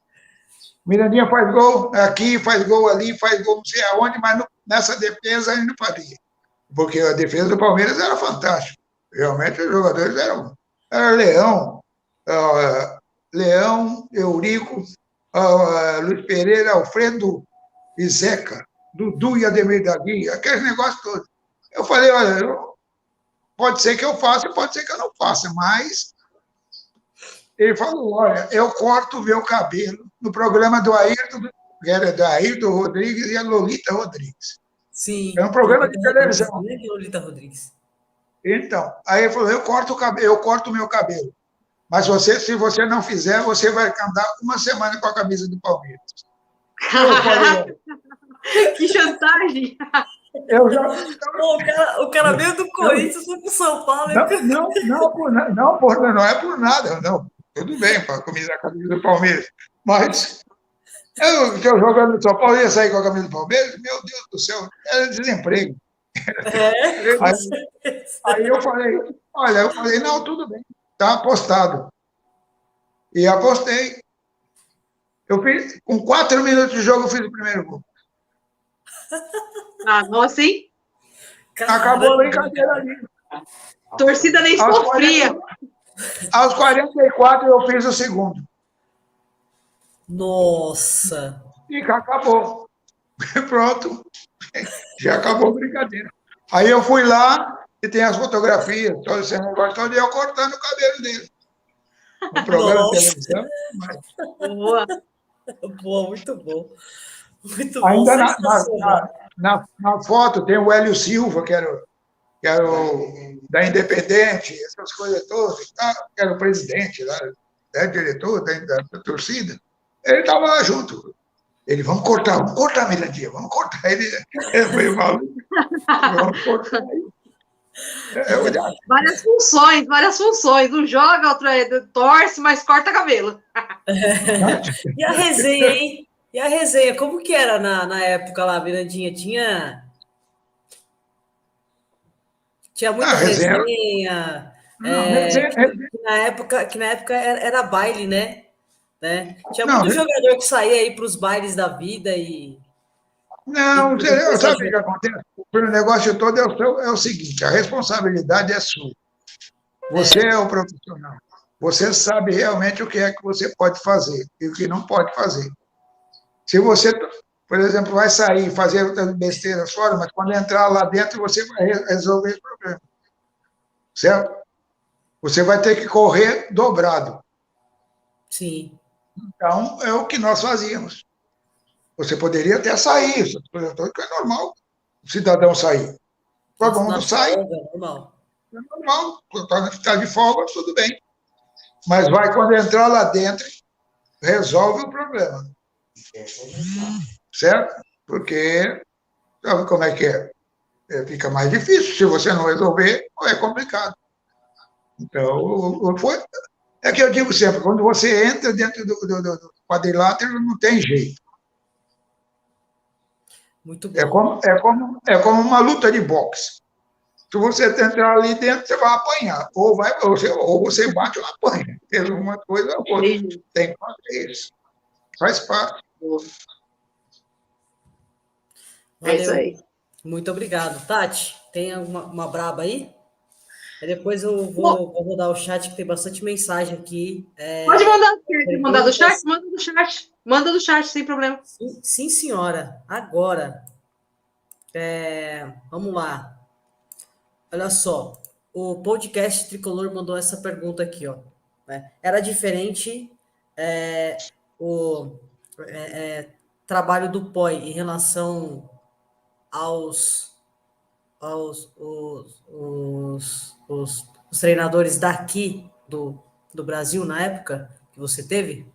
Mirandinha faz gol aqui, faz gol ali, faz gol não sei aonde, mas nessa defesa ele não faria. Porque a defesa do Palmeiras era fantástica. Realmente os jogadores eram Leão, Eurico, Luiz Pereira, Alfredo e Zeca, Dudu e Ademir da Guia, aqueles negócios todos. Eu falei, olha, pode ser que eu faça, pode ser que eu não faça, mas ele falou, olha, eu corto o meu cabelo no programa do Ayrton Rodrigues e a Lolita Rodrigues. Sim. É um programa de televisão. Lolita Rodrigues. Então, aí ele falou, eu corto o meu cabelo. Mas se você não fizer, você vai andar uma semana com a camisa do Palmeiras. Que chantagem! O cara veio do Corinthians, foi para São Paulo. Não é por nada, não. Tudo bem, para a camisa do Palmeiras. Mas eu jogando no São Paulo, ia sair com a camisa do Palmeiras, meu Deus do céu, era desemprego. Aí eu falei, não, tudo bem, está apostado. E apostei. Eu fiz, com 4 minutos de jogo, eu fiz o primeiro gol. Nossa, hein? Acabou a brincadeira ali. Torcida nem sofria. Aos 44 eu fiz o segundo. Nossa! E acabou. Pronto. Já acabou a brincadeira. Aí eu fui lá e tem as fotografias, todo esse negócio todo, e eu cortando o cabelo dele. No programa de televisão. Boa. Boa, muito bom. Muito bom. Ainda na foto tem o Hélio Silva, que era o da Independente, essas coisas todas, que era o presidente, lá, diretor da torcida. Ele estava lá junto. Ele, vamos cortar, Mirandinha, vamos cortar. Ele veio maluco. Vamos cortar aí. Várias funções. Um joga, outro torce, mas corta cabelo. E a resenha, hein? E a resenha, como que era na época lá, Mirandinha? Tinha muita resenha. Que na época era baile, né? Tinha muito jogador que saía aí para os bailes da vida e... Não, sabe o que acontece? O negócio todo é o seguinte, a responsabilidade é sua. Você é o profissional. Você sabe realmente o que é que você pode fazer e o que não pode fazer. Se você, por exemplo, vai sair e fazer outras besteiras fora, mas quando entrar lá dentro, você vai resolver esse problema. Certo? Você vai ter que correr dobrado. Sim. Então, é o que nós fazíamos. Você poderia até sair, que é normal o cidadão sair. Todo mundo sai. É normal. Está de folga, tudo bem. Mas quando entrar lá dentro, resolve o problema. Certo? Porque, sabe como é que é? Fica mais difícil. Se você não resolver, é complicado. Então, é que eu digo sempre, quando você entra dentro do quadrilátero, não tem jeito. Muito bom. É como uma luta de boxe. Se você entrar ali dentro, você vai apanhar. Ou você bate ou apanha. teve uma coisa ou outra. Tem que fazer isso. Faz parte. É isso aí. Muito obrigado. Tati, tem uma braba aí? Aí depois eu vou rodar o chat, que tem bastante mensagem aqui. Pode mandar do chat? Manda do chat. Manda do chat, sem problema. Sim, senhora. Agora. Vamos lá. Olha só. O podcast Tricolor mandou essa pergunta aqui, ó. Era diferente o trabalho do POI em relação aos treinadores daqui do Brasil na época que você teve?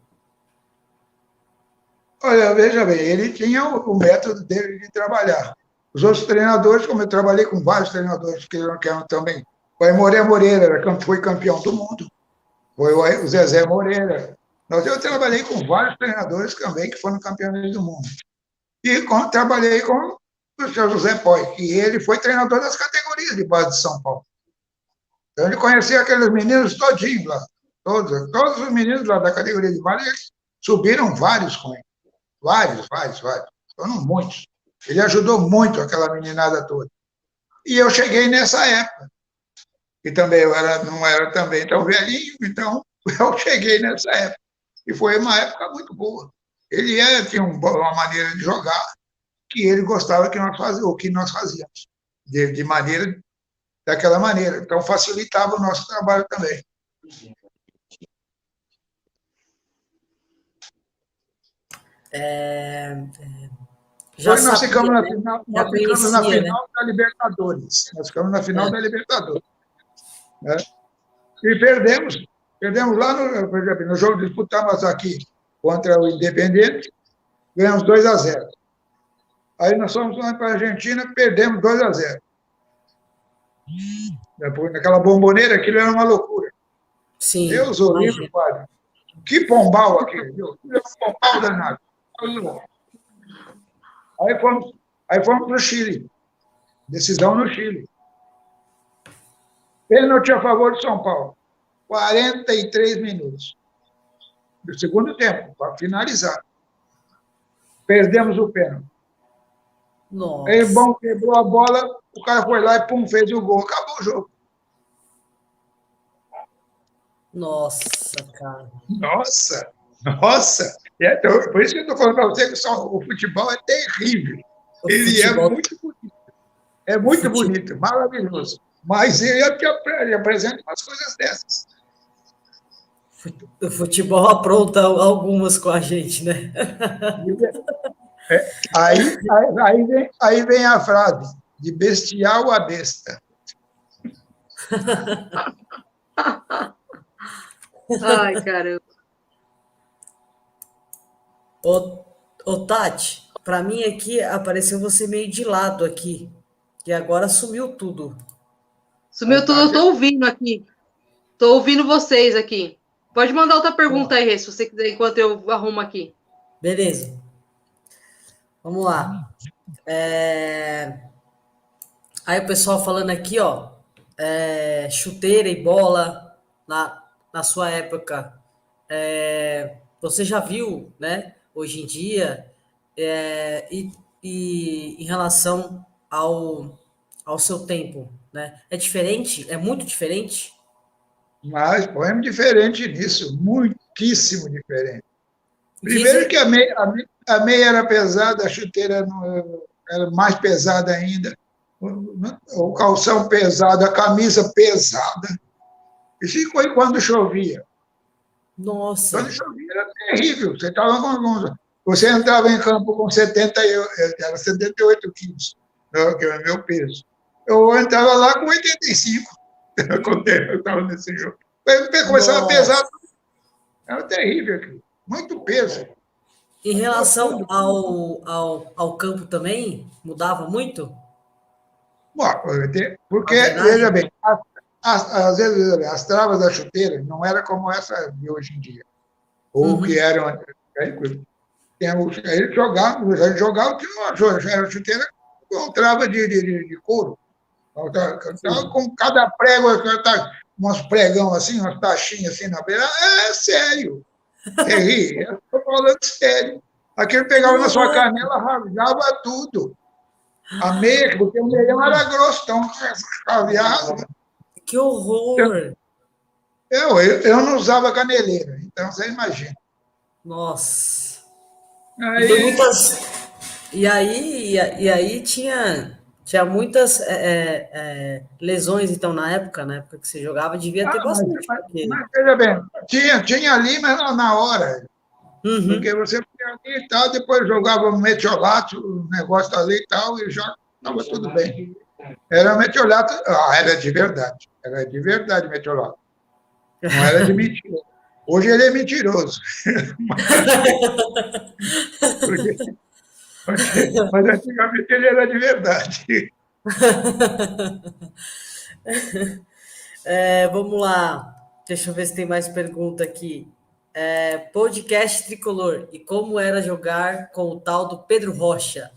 Olha, veja bem, ele tinha o método dele de trabalhar. Os outros treinadores, como eu trabalhei com vários treinadores que eram também, o Aimoré Moreira foi campeão do mundo, foi o Zezé Moreira. Eu trabalhei com vários treinadores também que foram campeões do mundo. E trabalhei com o seu José Poi, que ele foi treinador das categorias de base de São Paulo. Então, ele conhecia aqueles meninos todinhos lá. Todos os meninos lá da categoria de base, subiram vários com ele. Vários. Foram muitos. Ele ajudou muito aquela meninada toda. E eu cheguei nessa época. E também eu não era também tão velhinho, então eu cheguei nessa época. E foi uma época muito boa. Ele tinha uma maneira de jogar que ele gostava que nós fazíamos, daquela maneira. Então, facilitava o nosso trabalho também. Nós ficamos na final da Libertadores. Nós ficamos na final da Libertadores. Né? E perdemos lá no jogo que disputamos aqui contra o Independente, ganhamos 2-0. Aí nós fomos lá para a Argentina, perdemos 2-0. Depois, naquela bomboneira, aquilo era uma loucura. Sim. Deus o livre, padre. Que pombal aquele, viu? Que pombal danado. Aí fomos para o Chile. Decisão no Chile. Pênalti a favor de São Paulo. 43 minutos. Do segundo tempo, para finalizar. Perdemos o pênalti. Nossa. Aí o bom quebrou a bola, o cara foi lá e pum, fez o gol. Acabou o jogo. Nossa, cara. Nossa. Então, por isso que eu estou falando para você que o futebol é terrível. É muito bonito. É muito bonito, maravilhoso. Mas ele apresenta umas coisas dessas. O futebol apronta algumas com a gente, né? Aí vem a frase, de bestial a besta. Ai, caramba. Ô Tati, para mim aqui apareceu você meio de lado aqui, e agora sumiu tudo. Sumiu tudo, eu tô ouvindo aqui. Tô ouvindo vocês aqui. Pode mandar outra pergunta aí, Rê, se você quiser, enquanto eu arrumo aqui. Beleza. Vamos lá. Aí o pessoal falando aqui, ó, chuteira e bola na sua época. Você já viu, né, hoje em dia, e em relação ao seu tempo, né? É diferente? É muito diferente? Mas é diferente nisso, muitíssimo diferente. Primeiro que a meia era pesada, a chuteira era mais pesada ainda, o calção pesado, a camisa pesada. Isso foi quando chovia. Nossa. Quando chovia era terrível. Você entrava em campo com 78 quilos, que era o meu peso. Eu entrava lá com 85, quando eu estava nesse jogo. Começava a pesar, era terrível aquilo. Muito peso. Em relação ao campo também, mudava muito? Bom, porque, veja bem, às vezes as travas da chuteira não eram como essa de hoje em dia. Ou que eram... Ele jogava, tinha uma chuteira com trava de couro. Então, com cada prego, umas pregão assim, umas taxinhas assim na beira. É sério. É rir. Eu estou falando sério. Aquele pegava na sua canela, rasgava tudo. A meia, porque o meião era grosso, então rasgava. Que horror! Eu não usava caneleira, então você imagina. Nossa. E foi Aí, muitas. E aí tinha muitas lesões, então, na época que você jogava, devia ter mas, bastante. mas, Porque... mas veja bem, tinha ali, mas na hora. Porque Uhum. você tinha ali e tal, depois jogava um metiolato, o negócio ali e tal, e já estava tudo bem. Era metiolato, era de verdade. Era de verdade metiolato. Não era de mentira. Hoje ele é mentiroso. Mas antigamente ele era de verdade. Vamos lá. Deixa eu ver se tem mais pergunta aqui. Podcast Tricolor. E como era jogar com o tal do Pedro Rocha?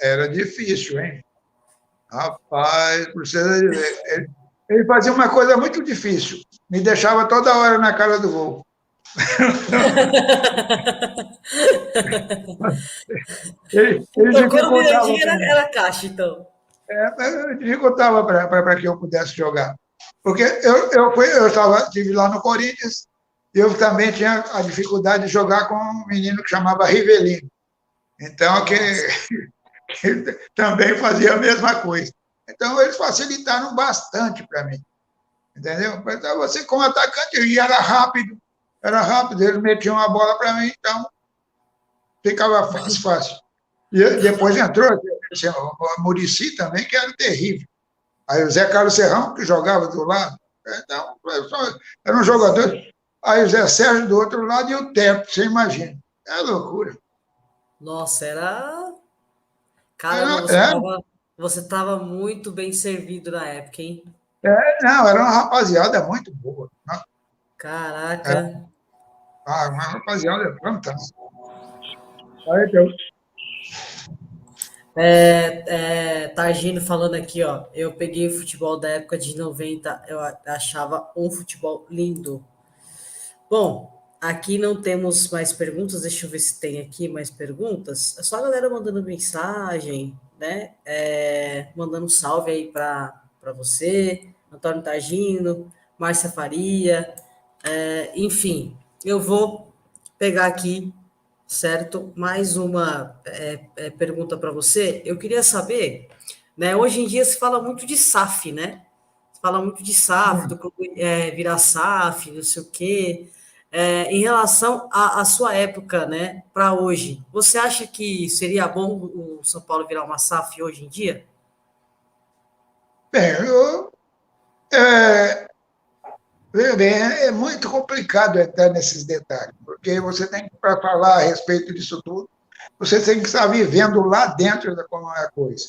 Era difícil, hein? Rapaz, precisa de ver. Ele fazia uma coisa muito difícil. Me deixava toda hora na cara do gol. Ele Então, quando o dificultava Mirandinha para mim. era caixa, então. Dificultava para que eu pudesse jogar. Porque estive lá no Corinthians, e eu também tinha a dificuldade de jogar com um menino que chamava Rivelino. Então, que também fazia a mesma coisa. Então, eles facilitaram bastante para mim. Entendeu? Então, você, como atacante, e era rápido, eles metiam a bola para mim, então ficava fácil. E depois entrou assim, o Muricy também, que era terrível. Aí o Zé Carlos Serrão, que jogava do lado. Então, eram jogadores. Aí o Zé Sérgio do outro lado e o Teto, você imagina. É loucura. Nossa, era. Caramba, você estava muito bem servido na época, hein? Não, era uma rapaziada muito boa. Né? Caraca. Uma rapaziada fantástica. Aí, Deus. Targino falando aqui, ó. Eu peguei o futebol da época de 90, eu achava um futebol lindo. Bom, aqui não temos mais perguntas, deixa eu ver se tem aqui mais perguntas. É só a galera mandando mensagem, né? Mandando um salve aí para você, Antônio Targino, Márcia Faria, enfim, eu vou pegar aqui, certo? Mais uma pergunta para você. Eu queria saber, né? Hoje em dia se fala muito de SAF, né? Se fala muito de SAF, do clube virar SAF, não sei o quê. Em relação à sua época, né, para hoje, você acha que seria bom o São Paulo virar uma SAF hoje em dia? Bem, é muito complicado entrar nesses detalhes, porque você tem que, para falar a respeito disso tudo, você tem que estar vivendo lá dentro da como é a coisa.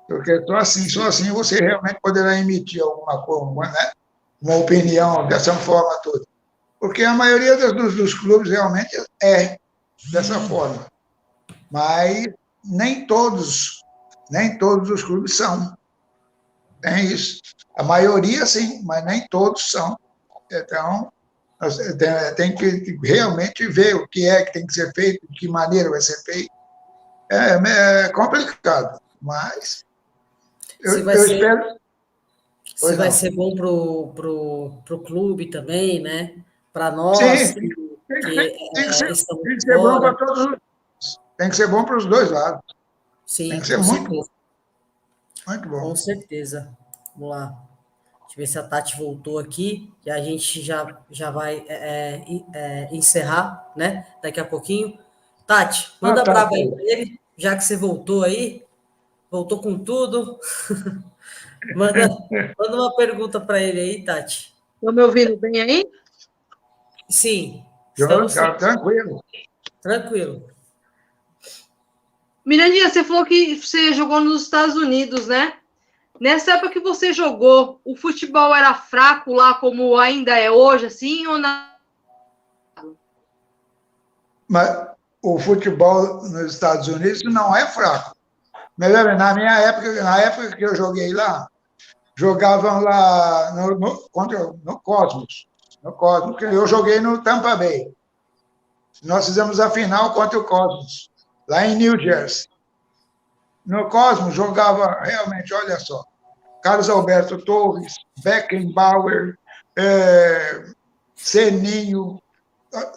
Porque só assim você realmente poderá emitir alguma coisa, né? Uma opinião dessa forma toda. Porque a maioria dos clubes realmente é dessa forma. Mas nem todos os clubes são. Tem isso. A maioria, sim, mas nem todos são. Então, tem que realmente ver o que é que tem que ser feito, de que maneira vai ser feito. É complicado, mas eu espero... Se vai ser bom pro clube também, né? Para Sim, nós tem que estamos ser bom fora. para todos. Tem que ser bom para os dois lados. Sim, tem que ser com muito certeza. bom. Muito bom. Com certeza. Vamos lá. Deixa eu ver se a Tati voltou aqui e a gente já vai encerrar, né? Daqui a pouquinho. Tati, manda braba aí para ele, já que você voltou aí. Voltou com tudo. Manda uma pergunta para ele aí, Tati. Estão me ouvindo bem aí? Sim, estamos tranquilo. Tranquilo. Mirandinha, você falou que você jogou nos Estados Unidos, né? Nessa época que você jogou, o futebol era fraco lá como ainda é hoje, assim, ou não? Mas o futebol nos Estados Unidos não é fraco. Na minha época, que eu joguei lá, jogavam lá no Cosmos. No Cosmos, que eu joguei no Tampa Bay. Nós fizemos a final contra o Cosmos, lá em New Jersey. No Cosmos jogava realmente, olha só, Carlos Alberto Torres, Beckenbauer, Seninho,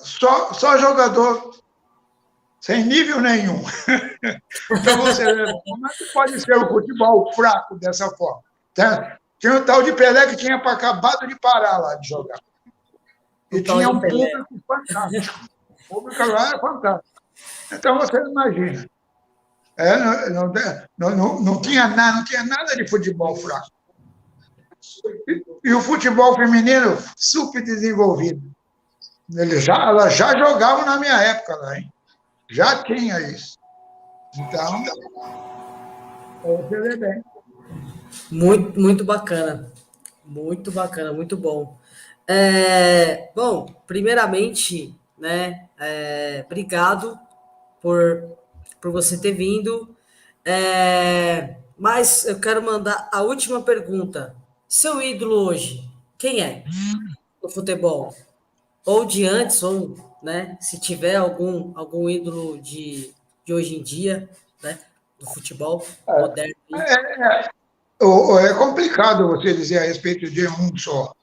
só jogador sem nível nenhum. Então, você vê, como é que pode ser o futebol fraco dessa forma? Tinha um tal de Pelé que tinha acabado de parar lá de jogar. E tinha um público fantástico. O público lá era fantástico. Então, você imagina. Não tinha nada de futebol fraco. E o futebol feminino super desenvolvido. Elas já jogavam na minha época lá, hein? Já tinha isso. Então, você vê bem. Muito, muito bacana. Muito bacana, muito bom. Bom, primeiramente, né, obrigado por você ter vindo. Mas eu quero mandar a última pergunta. Seu ídolo hoje, quem é no futebol? Ou de antes, ou, né, se tiver algum ídolo de hoje em dia, né, do futebol moderno. É complicado você dizer a respeito de um só,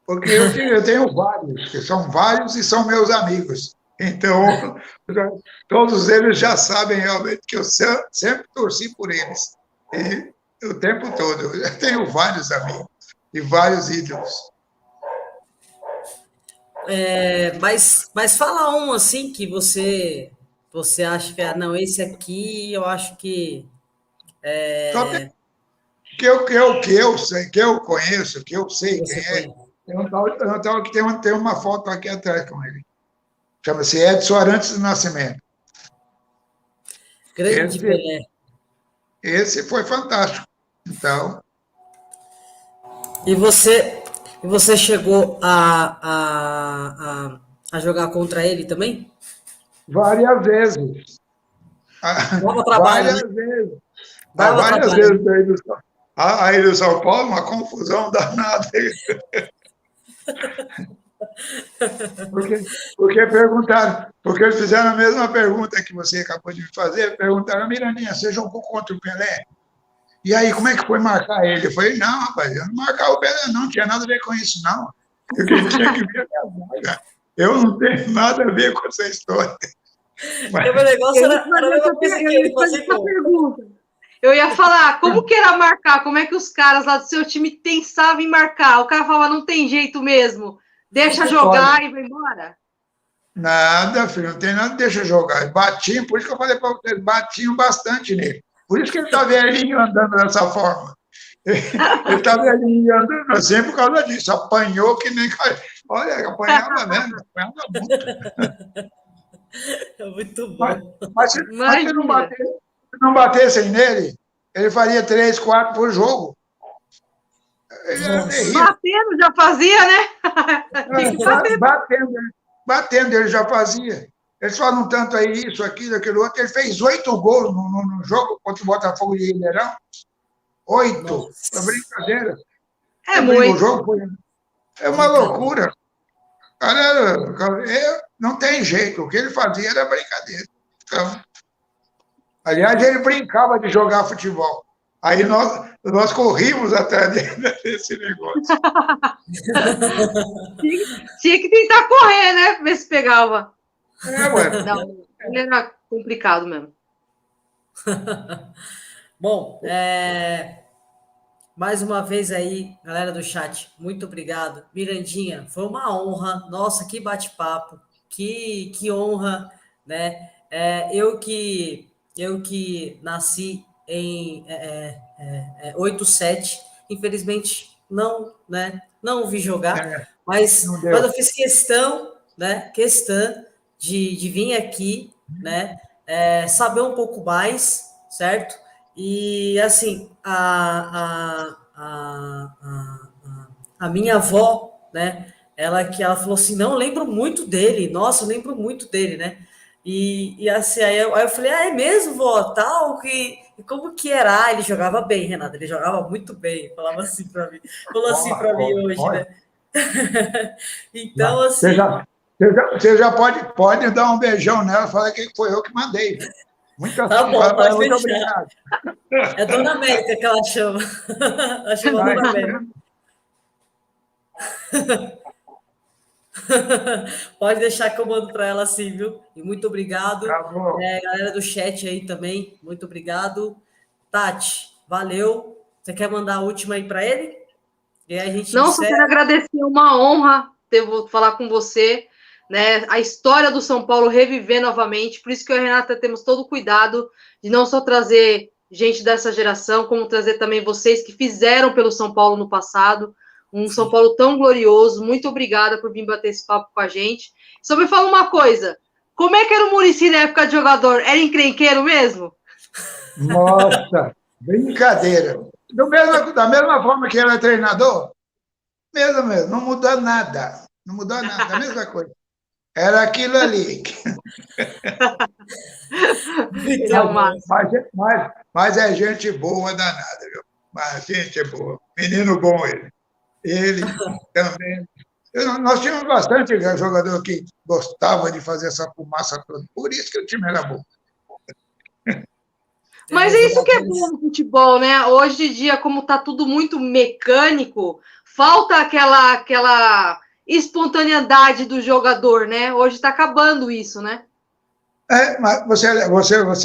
porque eu tenho vários, que são vários e são meus amigos. Então, todos eles já sabem realmente que eu sempre torci por eles. E o tempo todo. Eu tenho vários amigos e vários ídolos. Mas fala um assim que você acha que não, esse aqui eu acho que Só tem que eu sei, que eu conheço, que eu sei quem é. Tem um tal que tem uma foto aqui atrás com ele. Chama-se Edson Arantes do Nascimento. Grande Pelé. Esse foi fantástico. Então. E você chegou a jogar contra ele também? Várias vezes. Dava trabalho, várias né? vezes. Várias vezes aí do São Paulo, uma confusão danada. Porque perguntaram, porque eles fizeram a mesma pergunta que você acabou de me fazer, perguntaram, Mirandinha, você jogou contra o Pelé? E aí, como é que foi marcar ele? Eu falei, não, rapaz, eu não marcava o Pelé, não tinha nada a ver com isso, não. Eu tinha que ver a minha vaga. Eu não tenho nada a ver com essa história. Mas o meu negócio era a mesma coisa que ele fazia pergunta. Eu ia falar, como que era marcar? Como é que os caras lá do seu time pensavam em marcar? O cara falava, não tem jeito mesmo. Deixa jogar e vai embora. Nada, filho, não tem nada, deixa jogar. Batiam, por isso que eu falei para vocês, batiam bastante nele. Por isso que ele está velhinho andando dessa forma. Ele está velhinho andando assim por causa disso. Apanhou que nem... Olha, apanhava mesmo, apanhava muito. É muito bom. Mas se não batessem nele, ele faria 3, 4 por jogo. Ele era terrível. Batendo já fazia, né? Batendo ele já fazia. Eles falam tanto aí, isso, aquilo, aquilo outro. Ele fez 8 gols no jogo contra o Botafogo de Ribeirão. 8. É brincadeira. É muito. O jogo é uma loucura. Cara, não tem jeito. O que ele fazia era brincadeira. Então, aliás, ele brincava de jogar futebol. Aí nós corrimos atrás desse negócio. Tinha que tentar correr, né? Ver se pegava. Ué. Não, ele era complicado mesmo. Bom, mais uma vez aí, galera do chat, muito obrigado. Mirandinha, foi uma honra. Nossa, que bate-papo, que honra, né? Eu que nasci em 87, infelizmente não vi jogar, mas eu fiz questão, né? Questão de vir aqui, né? Saber um pouco mais, certo? E assim, a minha avó, né? Ela falou assim, não, eu lembro muito dele, nossa, eu lembro muito dele, né? E assim, aí eu falei, é mesmo, vó, tal, e E como que era? Ah, ele jogava bem, Renato, ele jogava muito bem. Falava assim para mim. Falou assim para mim hoje, né? Então, assim. Você já pode dar um beijão nela e falar que foi eu que mandei, viu? Tá bom, pode muito deixar. obrigado. É Dona América que ela chama. Ela chama Dona América. Pode deixar que eu mando para ela assim, viu? E muito obrigado. Tá bom. Galera do chat aí também, muito obrigado. Tati, valeu. Você quer mandar a última aí para ele? E aí a gente Não, só quero agradecer, uma honra vou falar com você, né? A história do São Paulo reviver novamente, por isso que eu e a Renata temos todo o cuidado de não só trazer gente dessa geração, como trazer também vocês que fizeram pelo São Paulo no passado, um São Paulo tão glorioso. Muito obrigada por vir bater esse papo com a gente. Só me fala uma coisa, como é que era o Muricy na época de jogador? Era encrenqueiro mesmo? Nossa, brincadeira. Da mesma forma que era treinador, mesmo, não mudou nada. Não mudou nada, a mesma coisa. Era aquilo ali. Mas é gente boa danada, viu? Mas gente é boa. Menino bom ele. Ele também. Nós tínhamos bastante jogador que gostava de fazer essa fumaça toda. Por isso que o time era bom. Mas é isso que é bom no futebol, né? Hoje em dia, como tá tudo muito mecânico, falta aquela espontaneidade do jogador, né? Hoje está acabando isso, né? Mas você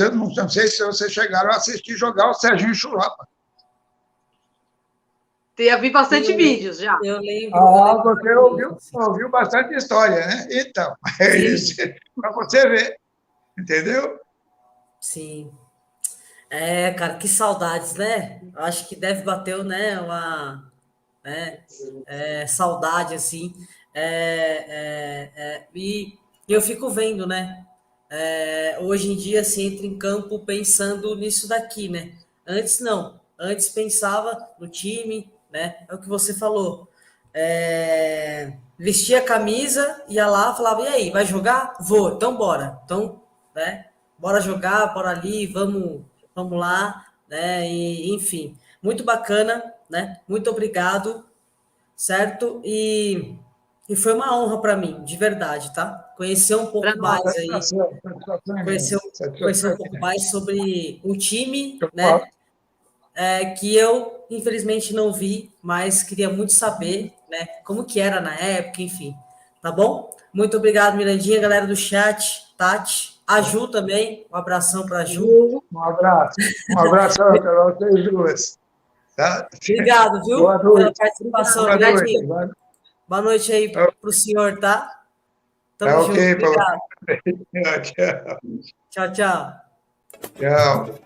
não sei se vocês chegaram a assistir jogar o Serginho Chulapa. Vi bastante vídeos já. Eu lembro. Você ouviu bastante história, né? Então, é isso para você ver. Entendeu? Sim. Cara, que saudades, né? Acho que deve bater, né, uma saudade, assim. E eu fico vendo, né? Hoje em dia se entra em campo pensando nisso daqui, né? Antes não. Antes pensava no time, né? É o que você falou. Vestia a camisa, ia lá, falava, e aí, vai jogar? Vou, então bora. Então, né? Bora jogar, bora ali, vamos lá, né? E, enfim, muito bacana, né? Muito obrigado, certo? E foi uma honra para mim, de verdade, tá? Conhecer um pouco mais aí, conhecer um pouco mais sobre o time, né? Que eu, infelizmente, não vi, mas queria muito saber, né? Como que era na época, enfim. Tá bom? Muito obrigado, Mirandinha, galera do chat, Tati, a Ju também, um abração para a Ju. Um abraço. Um abração para vocês duas. Tá? Obrigado, viu? Boa noite. Pela participação, Mirandinha. Boa noite aí para o senhor, tá? Tamo junto. Obrigado. Tchau. Tchau, tchau. Tchau.